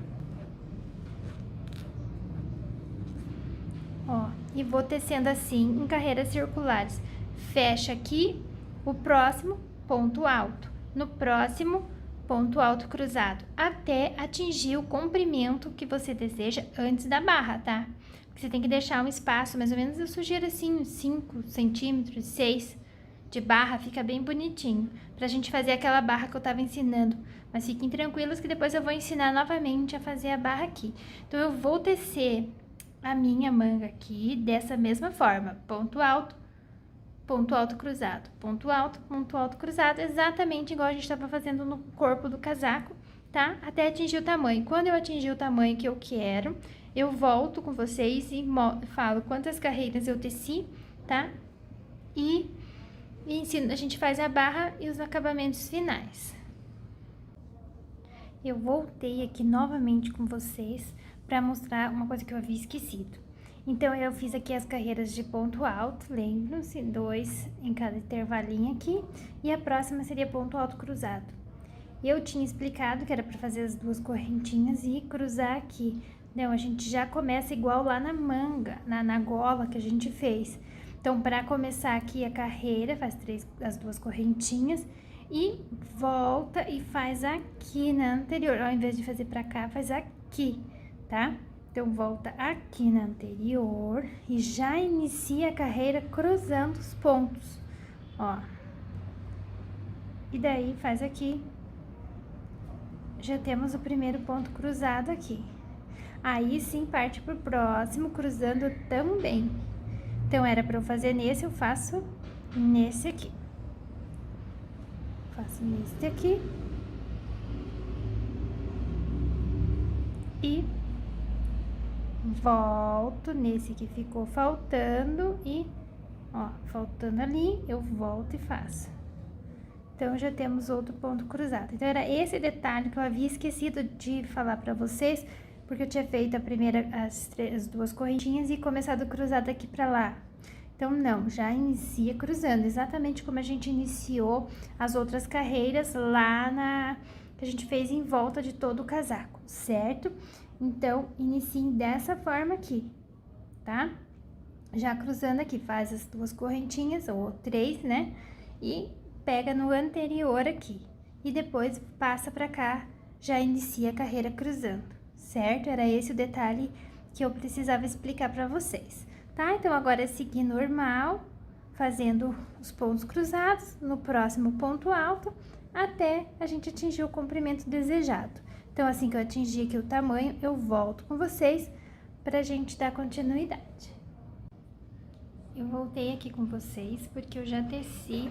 Ó, e vou tecendo assim em carreiras circulares. Fecha aqui, o próximo ponto alto. No próximo, ponto alto cruzado, até atingir o comprimento que você deseja antes da barra, tá? Você tem que deixar um espaço, mais ou menos, eu sugiro assim, 5 centímetros, 6 de barra, fica bem bonitinho, pra gente fazer aquela barra que eu tava ensinando. Mas fiquem tranquilos que depois eu vou ensinar novamente a fazer a barra aqui. Então, eu vou tecer a minha manga aqui dessa mesma forma, ponto alto cruzado, ponto alto cruzado, exatamente igual a gente estava fazendo no corpo do casaco, tá? Até atingir o tamanho. Quando eu atingir o tamanho que eu quero, eu volto com vocês e falo quantas carreiras eu teci, tá? E ensino, a gente faz a barra e os acabamentos finais. Eu voltei aqui novamente com vocês para mostrar uma coisa que eu havia esquecido. Então, eu fiz aqui as carreiras de ponto alto, lembram-se? 2 em cada intervalinho aqui. E a próxima seria ponto alto cruzado. Eu tinha explicado que era para fazer as 2 correntinhas e cruzar aqui. Não, a gente já começa igual lá na manga, na gola que a gente fez. Então, para começar aqui a carreira, faz as 2 correntinhas e volta e faz aqui na anterior. Ao invés de fazer para cá, faz aqui, tá? Então, volta aqui na anterior e já inicia a carreira cruzando os pontos, ó. E daí, faz aqui. Já temos o primeiro ponto cruzado aqui. Aí, sim, parte pro próximo, cruzando também. Então, era para eu fazer nesse, eu faço nesse aqui. Faço nesse aqui. E volto nesse que ficou faltando e, ó, faltando ali, eu volto e faço. Então, já temos outro ponto cruzado. Então, era esse detalhe que eu havia esquecido de falar pra vocês, porque eu tinha feito as 2 correntinhas e começado cruzado aqui pra lá. Então, não, já inicia cruzando, exatamente como a gente iniciou as outras carreiras lá que a gente fez em volta de todo o casaco, certo? Então, iniciem dessa forma aqui, tá? Já cruzando aqui, faz as 2 correntinhas, ou 3, né? E pega no anterior aqui. E depois passa pra cá, já inicia a carreira cruzando, certo? Era esse o detalhe que eu precisava explicar pra vocês, tá? Então, agora é seguir normal, fazendo os pontos cruzados no próximo ponto alto, até a gente atingir o comprimento desejado. Então, assim que eu atingir aqui o tamanho, eu volto com vocês pra gente dar continuidade. Eu voltei aqui com vocês porque eu já teci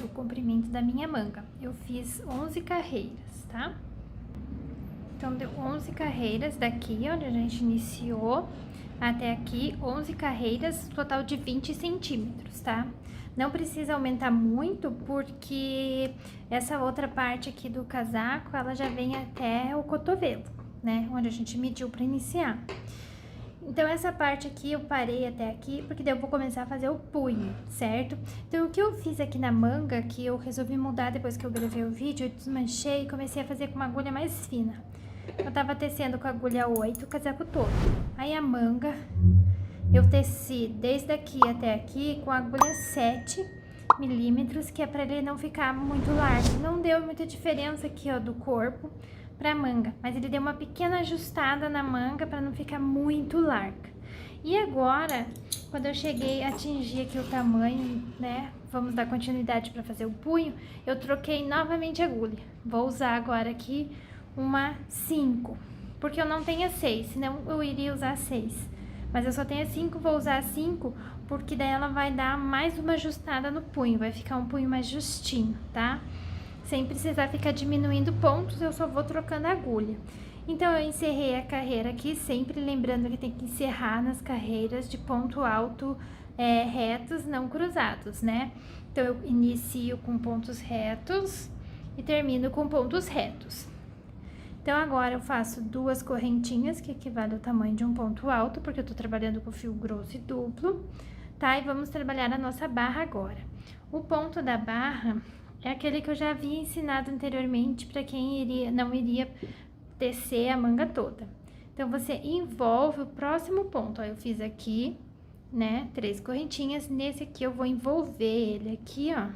o comprimento da minha manga. Eu fiz 11 carreiras, tá? Então, deu 11 carreiras daqui, onde a gente iniciou, até aqui, 11 carreiras, total de 20 centímetros, tá? Não precisa aumentar muito, porque essa outra parte aqui do casaco, ela já vem até o cotovelo, né? Onde a gente mediu para iniciar. Então, essa parte aqui eu parei até aqui, porque daí eu vou começar a fazer o punho, certo? Então, o que eu fiz aqui na manga, que eu resolvi mudar depois que eu gravei o vídeo, eu desmanchei e comecei a fazer com uma agulha mais fina. Eu tava tecendo com a agulha 8 o casaco todo. Aí, a manga, eu teci desde aqui até aqui com a agulha 7 milímetros, que é pra ele não ficar muito largo. Não deu muita diferença aqui, ó, do corpo pra manga, mas ele deu uma pequena ajustada na manga para não ficar muito larga. E agora, quando eu cheguei a atingir aqui o tamanho, né, vamos dar continuidade para fazer o punho, eu troquei novamente a agulha. Vou usar agora aqui uma 5, porque eu não tenho a 6, senão eu iria usar a 6. Mas eu só tenho a 5, vou usar a 5, porque daí ela vai dar mais uma ajustada no punho, vai ficar um punho mais justinho, tá? Sem precisar ficar diminuindo pontos, eu só vou trocando a agulha. Então, eu encerrei a carreira aqui, sempre lembrando que tem que encerrar nas carreiras de ponto alto retos, não cruzados, né? Então, eu inicio com pontos retos e termino com pontos retos. Então, agora eu faço 2 correntinhas, que equivale ao tamanho de um ponto alto, porque eu tô trabalhando com fio grosso e duplo, tá? E vamos trabalhar a nossa barra agora. O ponto da barra é aquele que eu já havia ensinado anteriormente para quem não iria tecer a manga toda. Então, você envolve o próximo ponto. Ó, eu fiz aqui, né, 3 correntinhas. Nesse aqui, eu vou envolver ele aqui, ó.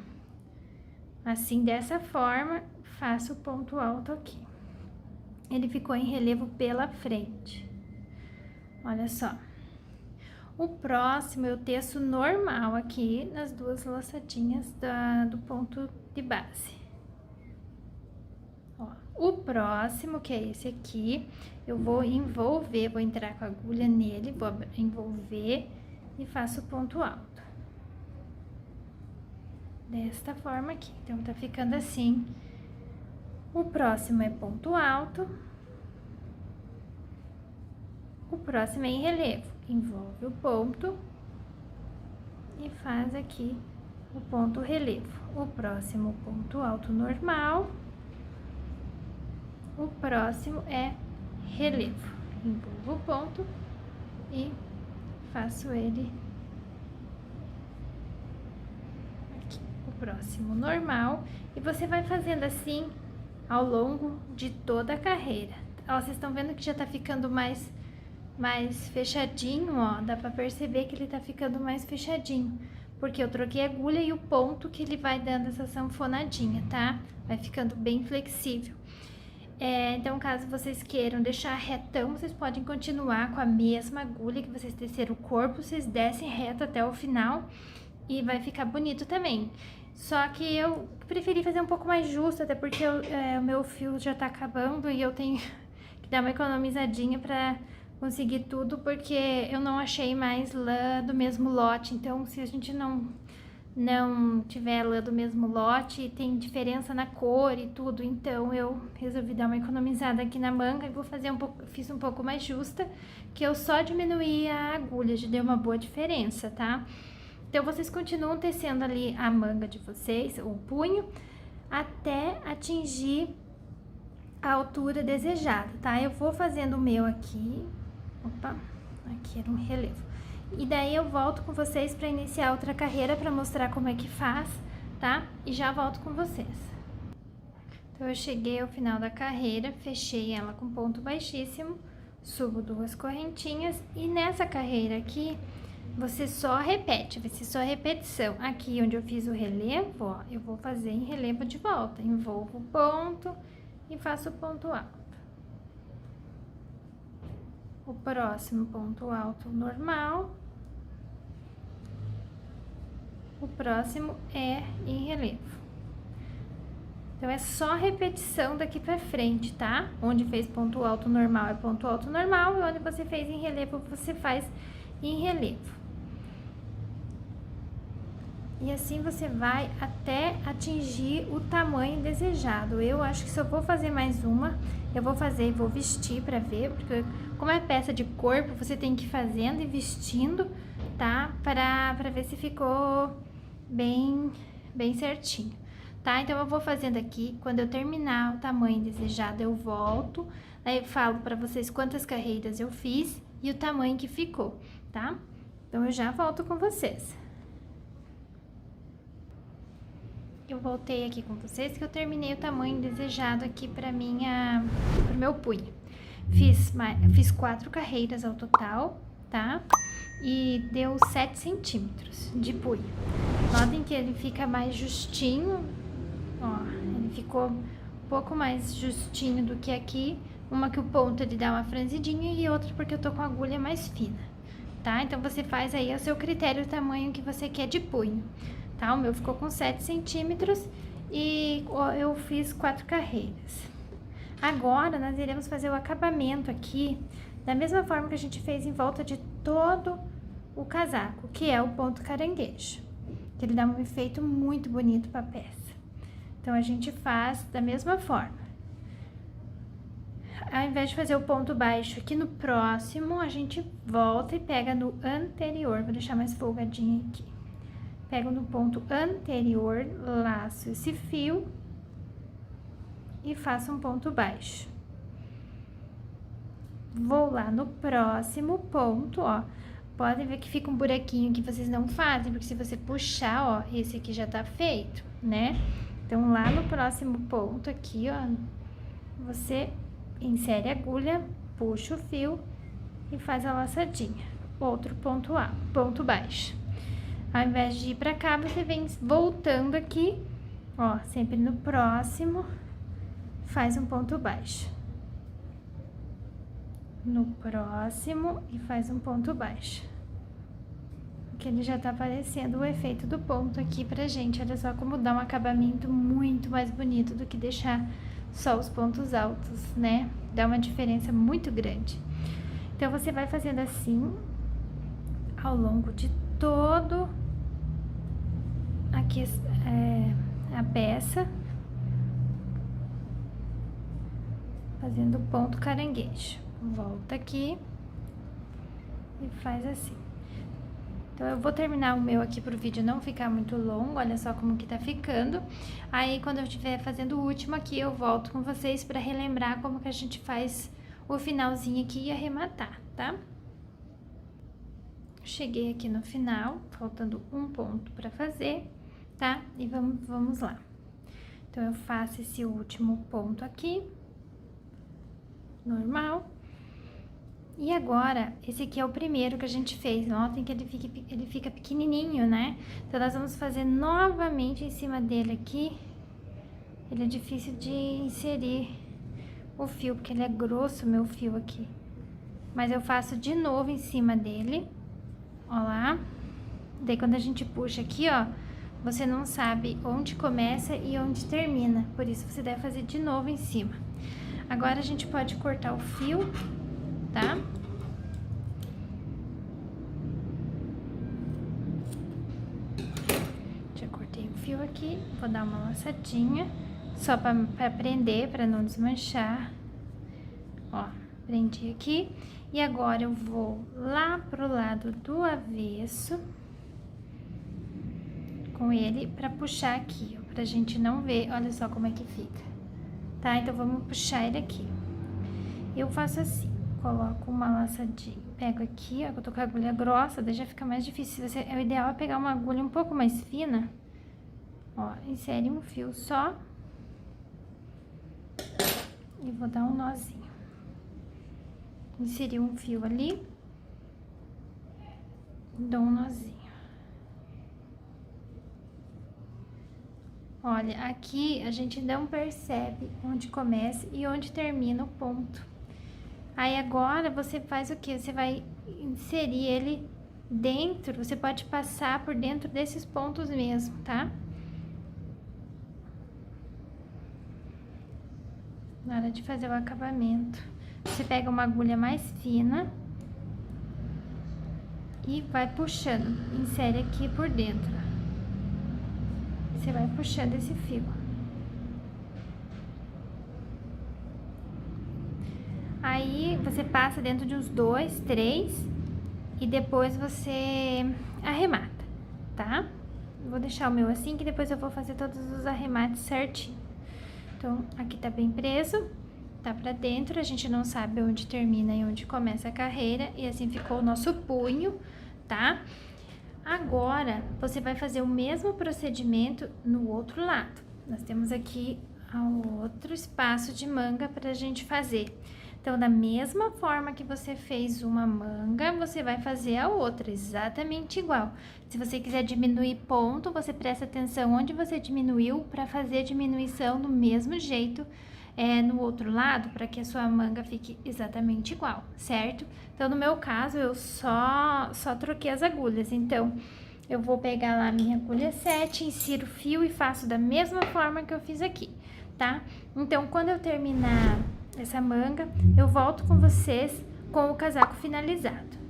Assim, dessa forma, faço o ponto alto aqui. Ele ficou em relevo pela frente. Olha só. O próximo, eu teço normal aqui nas 2 laçadinhas do ponto de base. Ó, o próximo, que é esse aqui, eu vou envolver, vou entrar com a agulha nele, vou envolver e faço o ponto alto. Desta forma aqui. Então, tá ficando assim. O próximo é ponto alto. O próximo é em relevo. Envolve o ponto e faz aqui o ponto relevo. O próximo ponto alto normal. O próximo é relevo. Envolvo o ponto e faço ele aqui. O próximo normal. E você vai fazendo assim ao longo de toda a carreira. Ó, vocês estão vendo que já tá ficando mais fechadinho, ó, dá pra perceber que ele tá ficando mais fechadinho, porque eu troquei a agulha e o ponto que ele vai dando essa sanfonadinha, tá? Vai ficando bem flexível. Então, caso vocês queiram deixar retão, vocês podem continuar com a mesma agulha que vocês teceram o corpo, vocês descem reto até o final e vai ficar bonito também. Só que eu preferi fazer um pouco mais justo, até porque o meu fio já tá acabando e eu tenho que dar uma economizadinha pra conseguir tudo, porque eu não achei mais lã do mesmo lote. Então, se a gente não tiver lã do mesmo lote, tem diferença na cor e tudo, então eu resolvi dar uma economizada aqui na manga e vou fazer fiz um pouco mais justa, que eu só diminuí a agulha, já deu uma boa diferença, tá? Então, vocês continuam tecendo ali a manga de vocês, o punho, até atingir a altura desejada, tá? Eu vou fazendo o meu aqui. Opa, aqui era um relevo. E daí eu volto com vocês para iniciar outra carreira, para mostrar como é que faz, tá? E já volto com vocês. Então, eu cheguei ao final da carreira, fechei ela com ponto baixíssimo, subo 2 correntinhas e nessa carreira aqui, você só repete, vai ser só repetição. Aqui onde eu fiz o relevo, ó, eu vou fazer em relevo de volta. Envolvo o ponto e faço o ponto alto. O próximo ponto alto normal. O próximo é em relevo. Então, é só repetição daqui pra frente, tá? Onde fez ponto alto normal é ponto alto normal, e onde você fez em relevo, você faz em relevo. E assim você vai até atingir o tamanho desejado. Eu acho que se eu vou fazer mais uma, eu vou fazer e vou vestir pra ver, porque como é peça de corpo, você tem que ir fazendo e vestindo, tá? Pra ver se ficou bem certinho, tá? Então, eu vou fazendo aqui, quando eu terminar o tamanho desejado, eu volto, aí eu falo pra vocês quantas carreiras eu fiz e o tamanho que ficou, tá? Então, eu já volto com vocês. Eu voltei aqui com vocês que eu terminei o tamanho desejado aqui pro meu punho. Fiz 4 carreiras ao total, tá? E deu 7 centímetros de punho. Notem que ele fica mais justinho, ó, ele ficou um pouco mais justinho do que aqui. Uma que o ponto ele dá uma franzidinha e outra porque eu tô com a agulha mais fina, tá? Então, você faz aí ao seu critério o tamanho que você quer de punho, tá? O meu ficou com 7 centímetros e eu fiz 4 carreiras. Agora, nós iremos fazer o acabamento aqui, da mesma forma que a gente fez em volta de todo o casaco, que é o ponto caranguejo, que ele dá um efeito muito bonito para a peça. Então, a gente faz da mesma forma. Ao invés de fazer o ponto baixo aqui no próximo, a gente volta e pega no anterior. Vou deixar mais folgadinho aqui. Pego no ponto anterior, laço esse fio e faço um ponto baixo. Vou lá no próximo ponto, ó. Podem ver que fica um buraquinho que vocês não fazem, porque se você puxar, ó, esse aqui já tá feito, né? Então, lá no próximo ponto aqui, ó, você insere a agulha, puxa o fio e faz a laçadinha. Outro ponto baixo. Ao invés de ir pra cá, você vem voltando aqui, ó, sempre no próximo, faz um ponto baixo. No próximo e faz um ponto baixo. Porque ele já tá aparecendo o efeito do ponto aqui pra gente. Olha só como dá um acabamento muito mais bonito do que deixar só os pontos altos, né? Dá uma diferença muito grande. Então, você vai fazendo assim ao longo de todo aqui a peça, fazendo ponto caranguejo. Volta aqui e faz assim. Então, eu vou terminar o meu aqui pro vídeo não ficar muito longo, olha só como que tá ficando. Aí, quando eu estiver fazendo o último aqui, eu volto com vocês pra relembrar como que a gente faz o finalzinho aqui e arrematar, tá? Cheguei aqui no final, faltando um ponto pra fazer, tá? E vamos lá. Então, eu faço esse último ponto aqui, normal. E agora, esse aqui é o primeiro que a gente fez. Notem que ele fica pequenininho, né? Então, nós vamos fazer novamente em cima dele aqui. Ele é difícil de inserir o fio, porque ele é grosso, meu fio aqui. Mas eu faço de novo em cima dele. Ó lá. Daí, quando a gente puxa aqui, ó, você não sabe onde começa e onde termina. Por isso, você deve fazer de novo em cima. Agora, a gente pode cortar o fio, tá? Já cortei o fio aqui, vou dar uma laçadinha, só pra prender, pra não desmanchar. Ó, prendi aqui. E agora, eu vou lá pro lado do avesso, com ele, pra puxar aqui, ó, pra gente não ver, olha só como é que fica, tá? Então, vamos puxar ele aqui. Eu faço assim. Coloco uma laçadinha, pego aqui, ó, que eu tô com a agulha grossa, daí já fica mais difícil. O ideal é pegar uma agulha um pouco mais fina, ó, insere um fio só e vou dar um nozinho. Inseri um fio ali, dou um nozinho. Olha, aqui a gente não percebe onde começa e onde termina o ponto. Aí, agora, você faz o quê? Você vai inserir ele dentro, você pode passar por dentro desses pontos mesmo, tá? Na hora de fazer o acabamento. Você pega uma agulha mais fina e vai puxando, insere aqui por dentro. Você vai puxando esse fio. Aí, você passa dentro de uns 2, 3 e depois você arremata, tá? vou deixar o meu assim, que depois eu vou fazer todos os arremates certinho. Então, aqui tá bem preso, tá pra dentro, a gente não sabe onde termina e onde começa a carreira, e assim ficou o nosso punho, tá? Agora, você vai fazer o mesmo procedimento no outro lado. Nós temos aqui outro espaço de manga pra gente fazer. Então, da mesma forma que você fez uma manga, você vai fazer a outra, exatamente igual. Se você quiser diminuir ponto, você presta atenção onde você diminuiu para fazer a diminuição do mesmo jeito no outro lado, para que a sua manga fique exatamente igual, certo? Então, no meu caso, eu só troquei as agulhas. Então, eu vou pegar lá a minha agulha 7, insiro o fio e faço da mesma forma que eu fiz aqui, tá? Então, quando eu terminar essa manga, eu volto com vocês com o casaco finalizado.